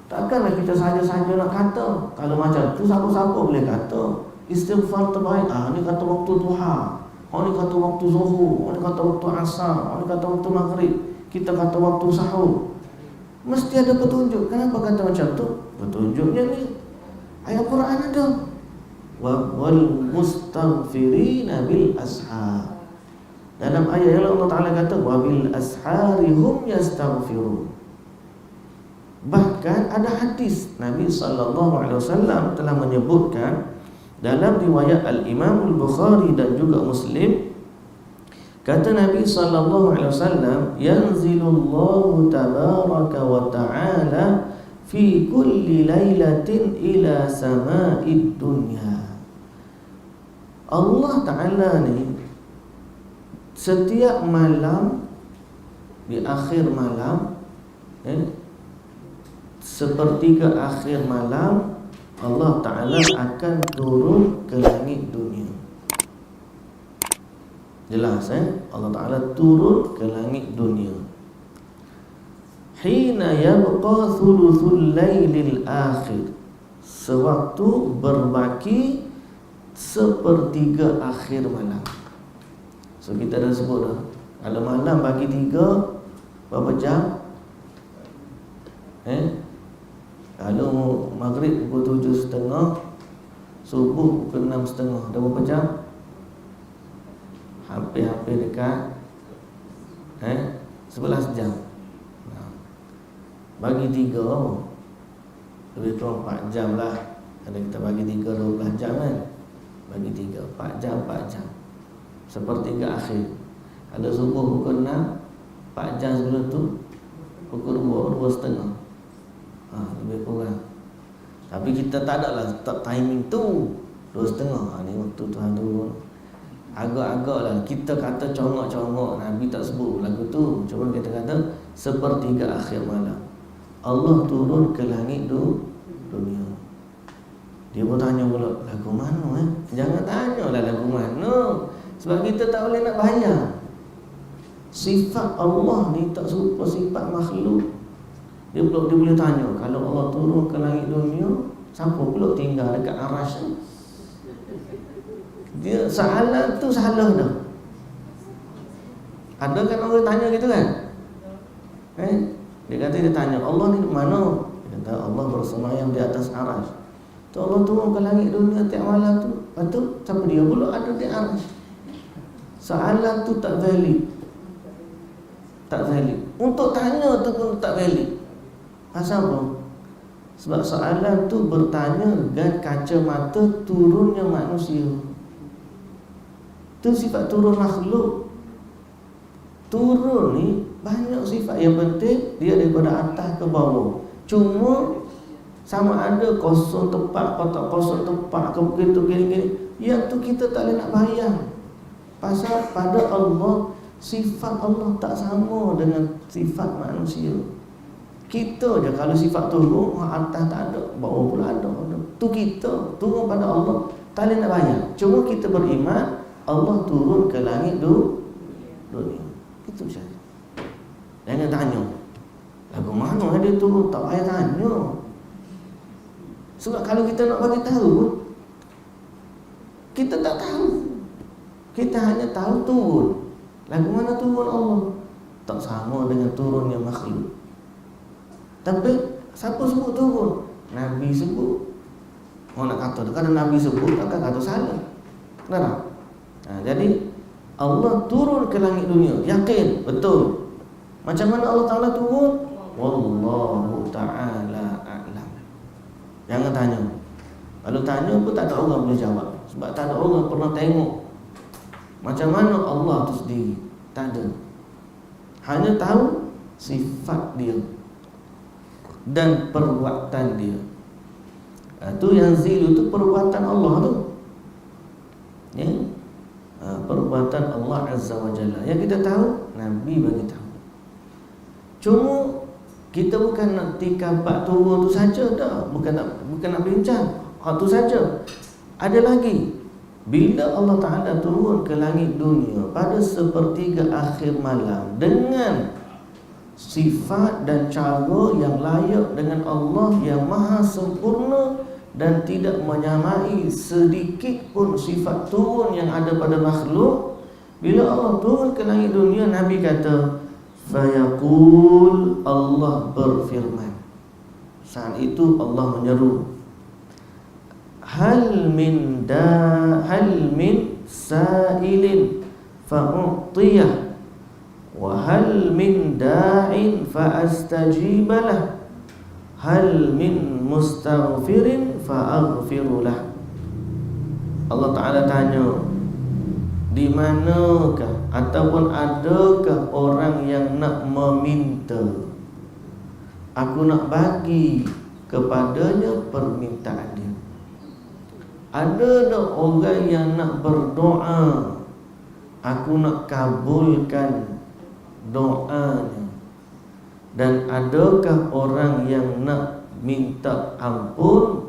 Takkanlah kita saja-saja nak kata. Kalau macam tu siapa-siapa boleh kata istighfar terbaik. Ni kata waktu duha, ni kata waktu zuhur, ni kata waktu asar, ni kata waktu maghrib, kita kata waktu sahur. Mesti ada petunjuk. Kenapa kata macam tu? Petunjuknya ni ayat Quran ada. Wal mustaghfirina bil ashar. Dalam ayat yang Allah Ta'ala kata wabil ashari hum yastaghfirun. Bahkan ada hadis Nabi SAW telah menyebutkan dalam riwayat Al-Imam Al-Bukhari dan juga Muslim, kata Nabi SAW, yanzilullahu tabaraka wa ta'ala fi kulli lailatin ila sama'id dunya. Allah Ta'ala ni setiap malam, di akhir malam, sepertiga akhir malam, Allah Ta'ala akan turun ke langit dunia. Jelas Allah Ta'ala turun ke langit dunia. Hina yabqa thuluthul laylil akhir, sewaktu berbaki sepertiga akhir malam. So kita dah sebut dah, kalau malam bagi 3 berapa jam? Kalau maghrib pukul 7.30, subuh pukul 6.30, dah berapa jam? Hampir-hampir dekat 11 jam. Bagi 3 lebih kurang 4 jam lah. Kalau kita bagi 3 12 jam kan, bagi 3 4 jam sepertiga akhir. Kalau subuh pukul 6, 4 jam sebelum tu pukul 2 2.30, lebih kurang. Tapi kita tak ada lah tak timing tu 2.30. Ni waktu Tuhan turun. Agak-agak lah kita kata congok-congok, Nabi tak sebut lagu tu. Cuba kita kata sepertiga akhir malam Allah turun ke langit dunia. Dia pun tanya pula, lagu mana Jangan tanya lah lagu mana, sebab kita tak boleh nak bayang. Sifat Allah ni tak serupa sifat makhluk. Dia boleh tanya, kalau Allah turun ke langit dunia, siapa pula tinggal dekat arasy ni? Dia soalan tu salah dah. Ada kan orang tanya gitu kan? Dia kata, dia tanya, Allah ni di mana? Dia kata, Allah bersemayam di atas arasy. Tu Allah turun ke langit dunia tiap malam tu. Lepas tu siapa dia pula ada di arasy? Soalan tu tak valid. Tak valid. Untuk tanya tu pun tak valid. Pasal apa? Sebab soalan tu bertanya dengan kacamata turunnya manusia. Tu sifat turun makhluk. Turun ni banyak sifat. Yang penting dia daripada atas ke bawah. Cuma sama ada kosong tepat atau tak kosong tepat ke begitu gini-gini, yang tu kita tak boleh nak bayang. Pasal pada Allah, sifat Allah tak sama dengan sifat manusia. Kita je kalau sifat turun, atas tak ada, bawah pula ada. Tu kita turun pada Allah, tak boleh nak bayang. Cuma kita beriman Allah turun ke langit dunia. Itu saja. Jangan tanya lagu mana dia turun, tak payah tanya. Sebab kalau kita nak bagi tahu pun, kita tak tahu. Kita hanya tahu turun. Lagu mana turun Allah, tak sama dengan turunnya makhluk. Tapi siapa sebut turun? Nabi sebut. Orang nak kata, kalau Nabi sebut takkan kata salah. Kenapa? Jadi Allah turun ke langit dunia, yakin, betul. Macam mana Allah Ta'ala turun? Wallahu ta'ala a'lam. Jangan tanya. Kalau tanya pun tak ada orang boleh jawab. Sebab tak ada orang pernah tengok macam mana Allah tu sendiri. Tak ada. Hanya tahu sifat dia dan perbuatan dia. Itu yang zilu tu perbuatan Allah tu, ya? Perbuatan Allah Azza wa Jalla. Yang kita tahu, Nabi bagi tahu. Cuma kita bukan nak tikam bab turun tu saja dah. Bukan nak bincang tu saja. Ada lagi. Bila Allah Ta'ala turun ke langit dunia pada sepertiga akhir malam dengan sifat dan cara yang layak dengan Allah yang maha sempurna dan tidak menyamai sedikit pun sifat turun yang ada pada makhluk. Bila Allah turun ke langit dunia, Nabi kata, fayaqul, Allah berfirman. Saat itu Allah menyeru, hal min sa'ilin fa'u'tiyah wa hal min da'in fa'astajibalah, hal min mustaghfirin fa'aghfirulah. Allah Ta'ala tanya, di manakah ataupun adakah orang yang nak meminta, aku nak bagi kepadanya permintaan dia. Ada tak orang yang nak berdoa, aku nak kabulkan doanya. Dan adakah orang yang nak minta ampun,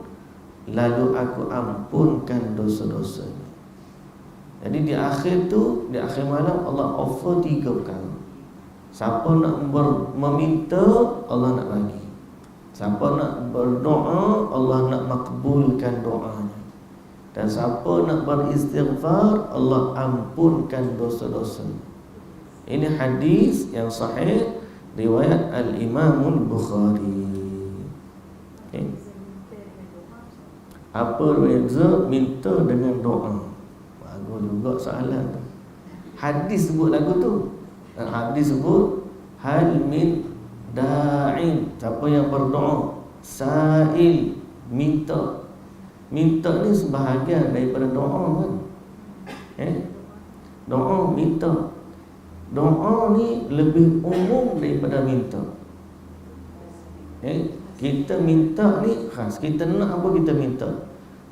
lalu aku ampunkan dosa-dosanya. Jadi di akhir tu, di akhir malam Allah offer 3 perkara. Siapa nak meminta, Allah nak bagi. Siapa nak berdoa, Allah nak makbulkan doanya. Dan siapa nak beristighfar, Allah ampunkan dosa-dosa. Ini hadis yang sahih riwayat Al-Imamul Bukhari. Okay. Apa beza minta dengan doa? Bagus juga soalan tu. Hadis sebut lagu tu. Hadis sebut hal min da'in, siapa yang berdoa, sa'il, minta. Minta ni sebahagian daripada doa kan. Doa, minta. Doa ni lebih umum daripada minta. Kita minta ni khas, kita nak apa kita minta.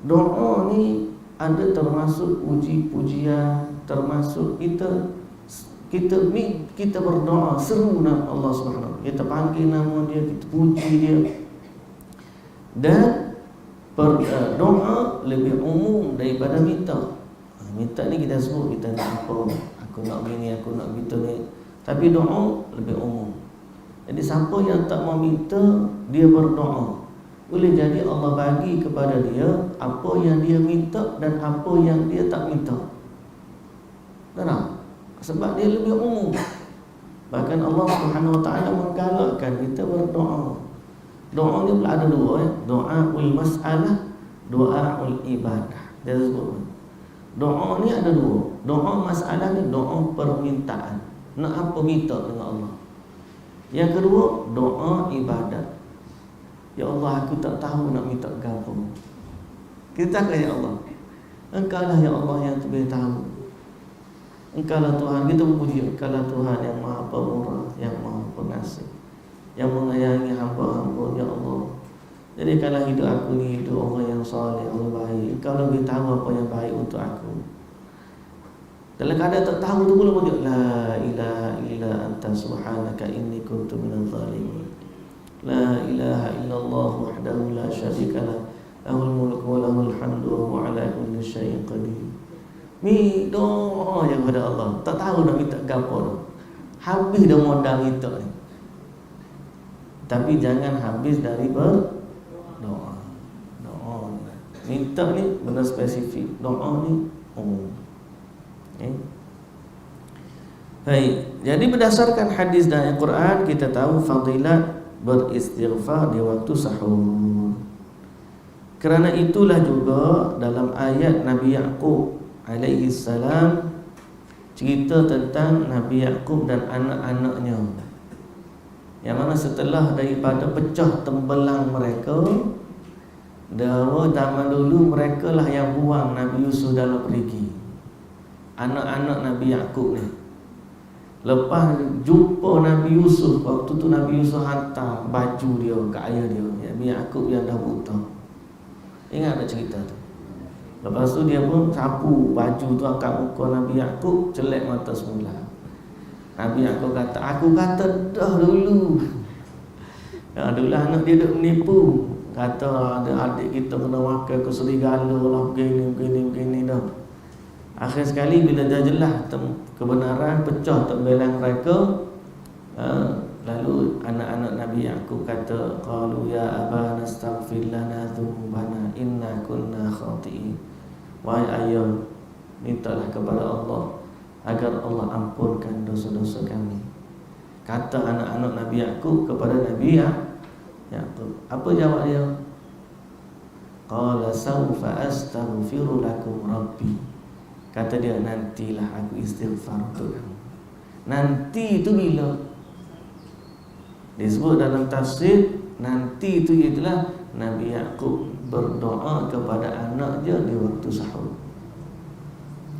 Doa ni ada termasuk puji-pujian, termasuk kita berdoa, seru nama Allah Subhanahu. Kita panggil nama dia, kita puji dia. Dan doa lebih umum daripada minta. Minta ni kita sebut kita nak apa, aku nak begini, aku nak begitu ni. Tapi doa lebih umum. Jadi siapa yang tak mau minta, dia berdoa, boleh jadi Allah bagi kepada dia apa yang dia minta dan apa yang dia tak minta. Kenapa? Sebab dia lebih umum. Bahkan Allah Subhanahu Wa Taala menggalakkan kita berdoa. Doa ni pula ada 2, doaul mas'alah, doaul ibadah. Dia sebut doa ni ada 2. Doa masalah ni doa permintaan, nak apa minta dengan Allah. Yang kedua, doa ibadat. Ya Allah, aku tak tahu nak minta apa. Kita kata, ya Allah, Engkau lah ya Allah yang lebih tahu. Engkau lah Tuhan, kita memuji Engkau lah Tuhan yang maha pemurah, yang maha pengasih, yang mengayangi hamba-hamba, ya Allah. Jadi kalau hidup aku ni hidup orang yang soleh, orang baik, Engkau lebih tahu apa yang baik untuk aku. Dalam keadaan tak tahu tu boleh pujuk la ilaha illa anta subhanaka inni kuntu minadh dhalimin. La ilaha illallah wahdahu la syarika lah, lahul mulku wa lahul hamdu wa huwa ala kulli syai'in qadir. Ni doa yang kepada Allah, tak tahu nak minta gapo dah. Habis dah modal minta ni. Tapi jangan habis dari berdoa. Doa. Minta ni benda spesifik, doa ni umum. Baik, jadi berdasarkan hadis dan Al-Quran kita tahu fadilat beristighfar di waktu sahur. Kerana itulah juga dalam ayat Nabi Yaqub alaihi salam cerita tentang Nabi Yaqub dan anak-anaknya, yang mana setelah daripada pecah tembelang mereka, dahulu zaman dulu mereka lah yang buang Nabi Yusuf dalam perigi. Anak-anak Nabi Yaqub ni lepas jumpa Nabi Yusuf, waktu tu Nabi Yusuf hantar baju dia ke ayah dia, Nabi Yaqub yang dah buta. Ingat tak cerita tu? Lepas tu dia pun sapu baju tu angkat muka Nabi Yaqub, celak mata semula. Nabi Yaqub kata, aku kata dah dulu. Dulu anak dia duk menipu, kata ada adik kita kena makan ke serigala lah, begini dah. Akhir sekali bila dah jelas kebenaran, pecah tembelang mereka, lalu anak-anak Nabi Yaqub kata, qalu ya abana astaghfir lana dzunubana inna kunna khati'in. Wahai ayah, mintalah kepada Allah agar Allah ampunkan dosa-dosa kami. Kata anak-anak Nabi Yaqub kepada Nabi Yaqub. Apa jawab dia? Qala sawfa astaghfiru lakum rabbi. Kata dia, nantilah aku istighfar untuk kamu. Nanti itu bila? Disebut dalam tafsir, nanti itu ialah Nabi Yaqub berdoa kepada anaknya di waktu sahur.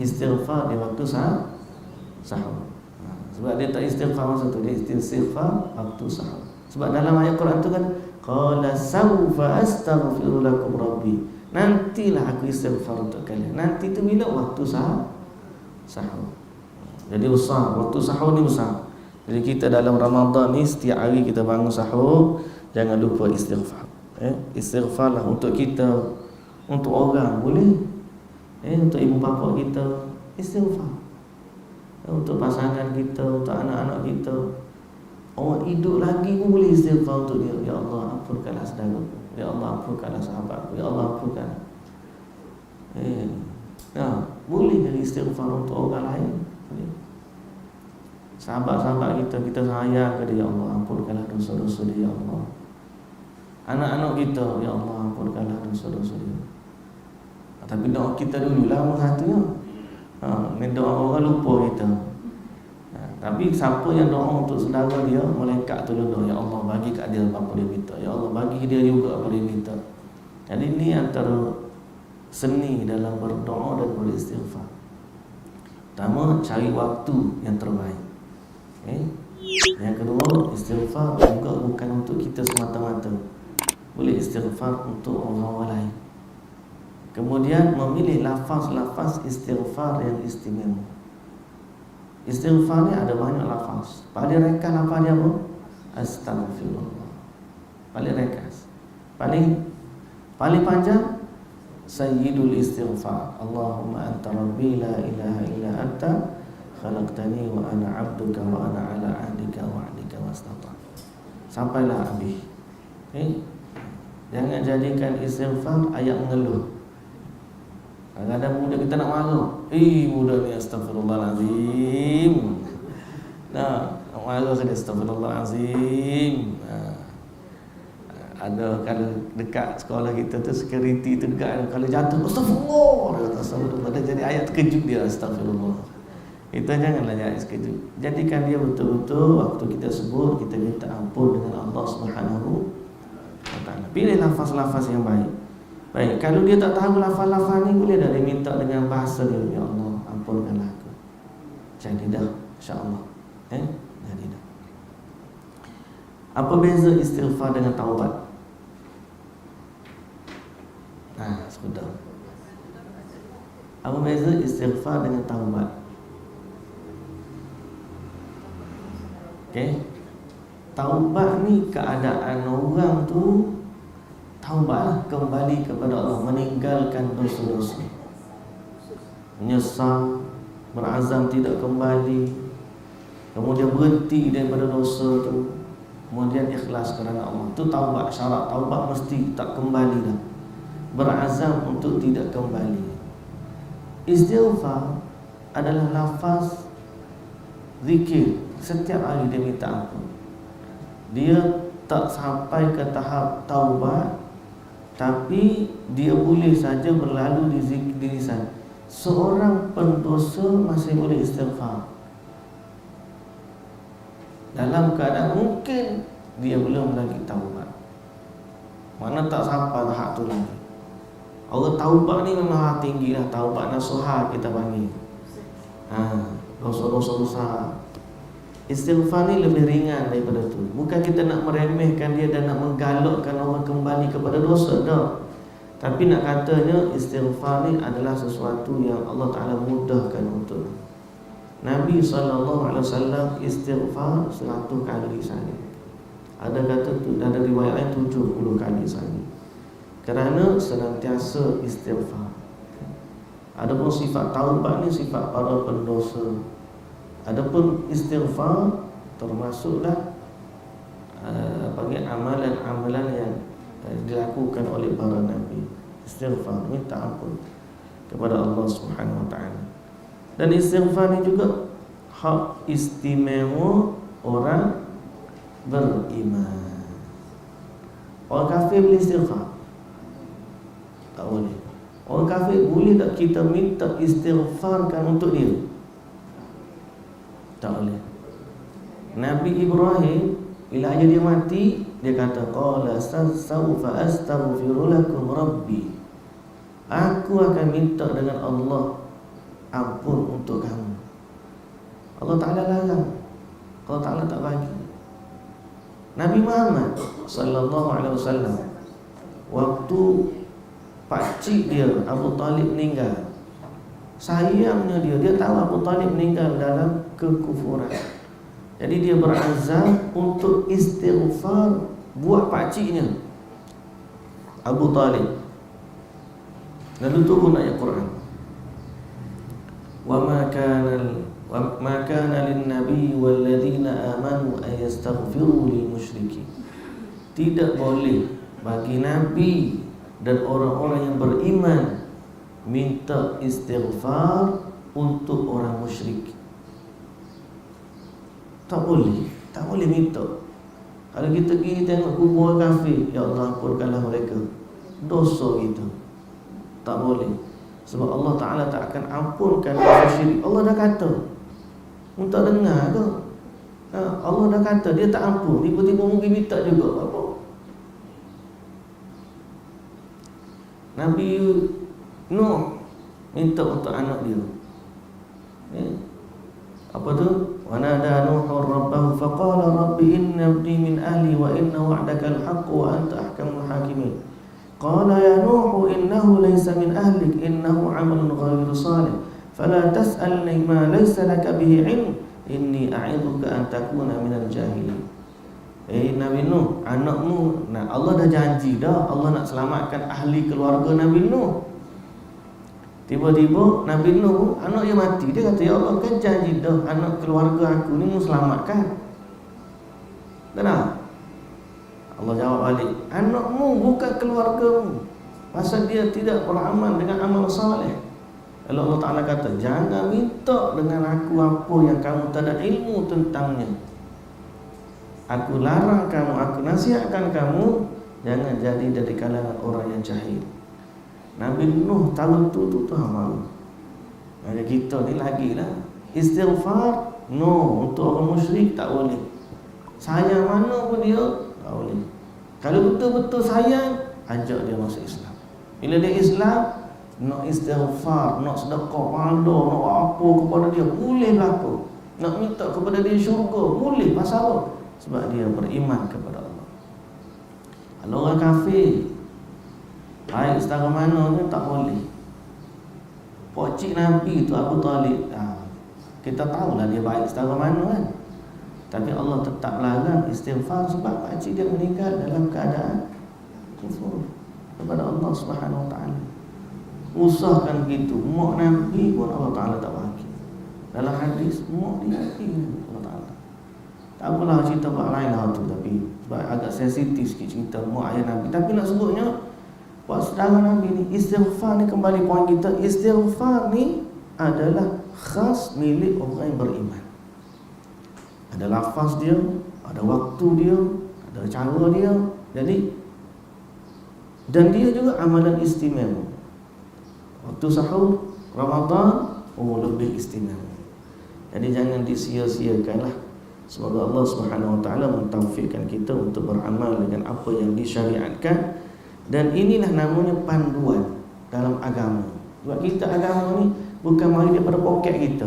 Istighfar di waktu sahur. Sebab dia tak istighfar masa tu, dia istighfar waktu sahur. Sebab dalam ayat Quran tu kan, qala sawfa astaghfiru lakum rabbi. Nantilah aku istighfar untuk kalian. Nanti itu bila? Waktu sahur. Jadi besar, waktu sahur ni besar. Jadi kita dalam Ramadan ni setiap hari kita bangun sahur, jangan lupa istighfar. Istighfarlah untuk kita, untuk orang boleh, untuk ibu bapa kita istighfar, untuk pasangan kita, untuk anak-anak kita. Orang hidup lagi pun boleh istighfar untuk dia. Ya Allah, ampunkanlah saudaraku. Ya Allah, ampunkanlah sahabatku. Ya Allah, ampunkan. Boleh jadi istighfar untuk orang lain. Sahabat-sahabat kita sayang kepada, ya Allah, ampunkanlah dosa-dosa dia, ya Allah. Anak-anak kita, ya Allah, ampunkanlah dosa-dosa dia. Tapi doa kita dululah nombor satunya. Ni doa orang lupa kita. Tapi siapa yang doa untuk saudara dia, malaikat tolong doa, ya Allah, bagi kat dia apa dia minta. Ya Allah, bagi dia juga apa dia minta. Jadi ni antara seni dalam berdoa dan beristighfar. Pertama, cari waktu yang terbaik. Yang kedua, istighfar juga bukan untuk kita semata-mata. Boleh istighfar untuk orang lain. Kemudian memilih lafaz-lafaz istighfar yang istimewa. Istighfar ni ada banyak lafaz. Paling ringkas lafaz dia apa? Astaghfirullah. Paling ringkas. Paling panjang, sayyidul istighfar. Allahumma anta rabbi la ilaha illa anta khalaqtani wa ana 'abduka wa ana 'ala 'ahdika wa 'adika wastata'tu. Sampailah habis. Jangan jadikan istighfar ayat mengeluh. Kadang-kadang muda kita nak marah. Muda ni astagfirullahalazim. Nak marah ke dia, astagfirullahalazim. Ada kalau dekat sekolah kita tu security tu dekat, kalau jatuh astagfirullah, astagfirullah. Dia jadi ayat terkejut dia, astagfirullah. Kita janganlah ayat terkejut. Jadikan dia betul-betul waktu kita sebut, kita minta ampun dengan Allah Subhanahu wa taala. Pilih lafaz-lafaz yang baik. Baik, kalau dia tak tahu lafaz-lafaz ni, boleh dah dia minta dengan bahasa dia, ya Allah, ampunkanlah aku. Jadi dah, insya-Allah. Jadi dah. Apa beza istighfar dengan taubat? Sudah. Apa beza istighfar dengan taubat? Taubat ni keadaan orang tu taubatlah, kembali kepada Allah, meninggalkan dosa-dosa, menyesal, berazam tidak kembali, kemudian berhenti daripada dosa tu, kemudian ikhlas kerana Allah. Itu taubat. Syarat taubat mesti tak kembali dah, berazam untuk tidak kembali. Istighfar adalah lafaz zikir, setiap hari dia minta ampun. Dia tak sampai ke tahap taubat, tapi dia boleh saja berlalu di lisan. Seorang pendosa masih boleh istighfar dalam keadaan mungkin dia belum lagi taubat. Mana tak sampai tahap tu lagi. Orang taubat ni memang tinggi lah. Taubat nasuha kita panggil. Dosa-dosa besar. Istighfar ni lebih ringan daripada tu. Bukan kita nak meremehkan dia dan nak menggalakkan orang kembali kepada dosa, dah. Tapi nak katanya istighfar ni adalah sesuatu yang Allah Ta'ala mudahkan untuk Nabi SAW istighfar 100 kali sehari. Ada kata tu, ada riwayat lain 70 kali sehari. Kerana senantiasa istighfar. Adapun sifat taubat ni sifat para pendosa. Adapun istighfar termasuklah panggil amalan-amalan yang dilakukan oleh para nabi. Istighfar, minta ampun kepada Allah Subhanahu wa taala. Dan istighfar ni juga hak istimewa orang beriman. Orang kafir boleh istighfar? Tak boleh. Orang kafir boleh tak kita minta istighfarkan untuk dia? Tak boleh. Nabi Ibrahim bila dia mati, dia kata qala sawfa astaghfiru lakum rabbi. Aku akan minta dengan Allah ampun untuk kamu. Allah Ta'ala larang. Allah Ta'ala tak bagi. Nabi Muhammad sallallahu alaihi wasallam, waktu pakcik dia Abu Talib meninggal, sayangnya dia tahu Abu Talib meninggal dalam kekufuran. Jadi dia berazam untuk istighfar buat pakciknya Abu Talib. Lalu turun ayat Quran, wa ma kana lin-nabi wal-ladzina amanu ay yastaghfiru lil musyrikin. Tidak boleh bagi nabi dan orang-orang yang beriman minta istighfar untuk orang musyrik. Tak boleh minta. Kalau kita pergi tengok kubur kafir, ya Allah ampunkanlah mereka, dosa kita. Tak boleh. Sebab Allah Ta'ala tak akan ampunkan dosa syirik. Allah dah kata. Minta dengar ke? Allah dah kata dia tak ampun, tiba-tiba mungkin minta juga. Apa? Nabi Nuh minta untuk anak dia. Apa tu? Wa nada Nuhur rabbahu faqala rabbi inna ibni min ahli wa inna wa'daka al-haqq wa anta ahkamul hakimin. Qala ya Nuh innahu laysa min ahlik innahu 'amalun ghayru salih fala tas'alni ma laysa laka bihi 'ilm inni a'idhuka an takuna minal jahilin. Nabi Nuh, anakmu, nah Allah dah janji dah, Allah nak selamatkan ahli keluarga Nabi Nuh. Tiba-tiba Nabi Nuh, anak dia mati. Dia kata, ya Allah kan janji dah anak keluarga aku ni mu selamatkan. Kenapa? Allah jawab balik, anakmu bukan keluargamu, pasal dia tidak beramal dengan amal saleh. Lalu Allah Ta'ala kata, jangan minta dengan aku apa yang kamu tak ada ilmu tentangnya. Aku larang kamu, aku nasihatkan kamu, jangan jadi dari kalangan orang yang jahil. Nabi Nuh tahu tu amal. Maka kita ni lagi lah. Istighfar, no. Untuk orang musyrik tak boleh. Sayang mana pun dia, tak boleh. Kalau betul-betul sayang, ajak dia masuk Islam. Bila dia Islam, nak istighfar, nak sedekah pada, nak apa kepada dia, boleh berlaku. Nak minta kepada dia syurga, boleh. Pasal apa? Sebab dia beriman kepada Allah. Kalau orang kafir, baik setara mana pun tak boleh. Pocik Nabi tu Abu Talib, kita tahulah dia baik setara mana kan. Tapi Allah tetap larang istighfar sebab pakcik dia meninggal dalam keadaan kufur kepada Allah Subhanahu wa taala. Usahkan begitu. Mak Nabi pun Allah Ta'ala tak bagi. Dalam hadis mak dia Allah Ta'ala. Tak apalah cerita buat lain lah tu, tapi sebab agak sensitif sikit cerita mak ayah Nabi. Tapi nak sebutnya buat saudara Nabi ni, istighfar ni kembali poin kita, istighfar ni adalah khas milik orang yang beriman. Ada lafaz dia, ada waktu dia, ada cara dia. Jadi, dan dia juga amalan istimewa. Waktu sahur Ramadan, lebih istimewa. Jadi jangan disia-siakanlah. Semoga Allah Subhanahu Wa Taala mentaufikkan kita untuk beramal dengan apa yang disyariatkan. Dan inilah namanya panduan dalam agama. Sebab kita agama ni bukan mari daripada poket kita.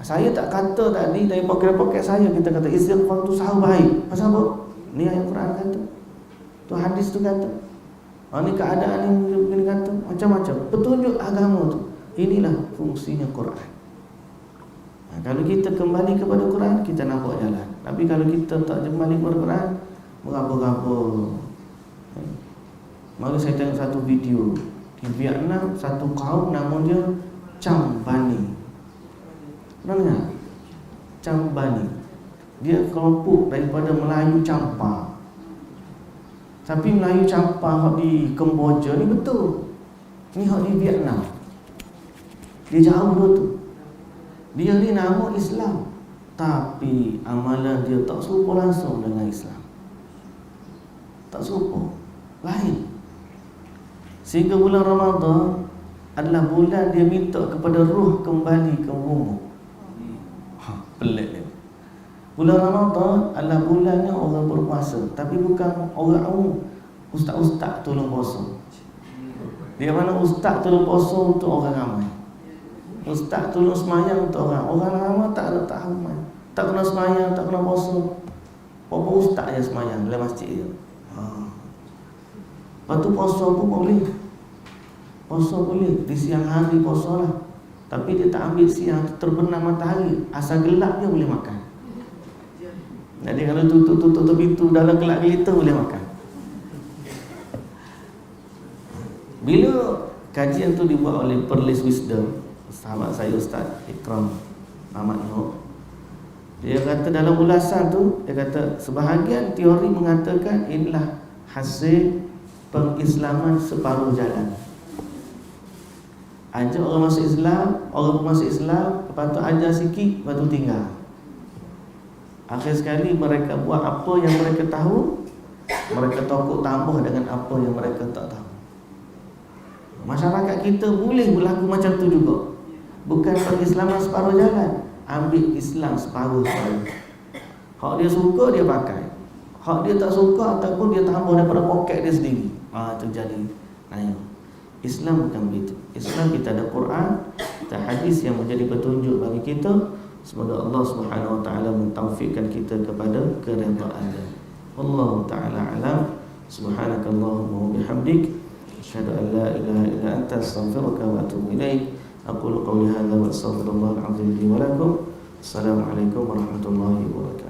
Saya tak kata tadi dari poket saya kita kata istighfar tu sahur baik. Pasal apa? Ni ayat Quran kata. Tu hadis tu kata. Ni keadaan ni begini kata, macam-macam. Petunjuk agama tu. Inilah fungsinya Quran. Kalau kita kembali kepada Quran, kita nampak jalan. Tapi kalau kita tak kembali kepada Quran, berapa-berapa. Mari saya tengok satu video di Vietnam, satu kaum nama dia Cham Bani. Pernah dengar? Cham Bani. Dia kelompok daripada Melayu Champa. Tapi Melayu Champa hak di Kemboja ni betul. Ni hak di Vietnam. Dia jauh dulu tu. Dia ni nama Islam, tapi amalan dia tak serupa langsung dengan Islam. Tak serupa, lain. Sehingga bulan Ramadan adalah bulan dia minta kepada ruh kembali ke rumah. Pelik dia. Bulan Ramadan adalah bulannya orang berpuasa, tapi bukan orang umum. Ustaz-ustaz tolong puasa. Dia mana ustaz tolong puasa untuk orang ramai. Ustaz tolong semayang untuk orang ramai tak ada tahu mai. Tak kena semayang, tak kena puasa. Apa ustaz je semayang dalam masjid dia. Lepas tu puasa pun boleh. Puasa boleh, di siang hari puasa lah. Tapi dia tak ambil siang, terbenam matahari, asal gelap dia boleh makan. Jadi kalau tutup pintu dalam gelap gelita boleh makan. Bila kajian tu dibuat oleh Perlis Wisdom, sahabat saya Ustaz Ikram Ahmad Nur, dia kata dalam ulasan tu, dia kata sebahagian teori mengatakan inilah hasil pengislaman separuh jalan. Ajak orang masuk Islam, orang masuk Islam, lepas tu ajar sikit, lepas tu tinggal. Akhir sekali mereka buat apa yang mereka tahu, mereka takut tambah dengan apa yang mereka tak tahu. Masyarakat kita boleh berlaku macam tu juga. Bukan pengislaman separuh jalan, ambil Islam separuh-separuh. Hak dia suka dia pakai, hak dia tak suka ataupun dia tambah daripada poket dia sendiri. Itu jadi naik. Islam bukan begitu. Islam kita ada Quran, kita hadis yang menjadi petunjuk bagi kita. Semoga Allah Subhanahu Wa Taala mentaufikkan kita kepada keredaannya. Wallahu taala alam. Subhanakallahumma wa bihamdik, asyhadu an la ilaha illa anta, astaghfiruka wa atubu ilaik. Aqulu qawli hadza wa astaghfirullahal azim li wa lakum. Assalamualaikum warahmatullahi wabarakatuh.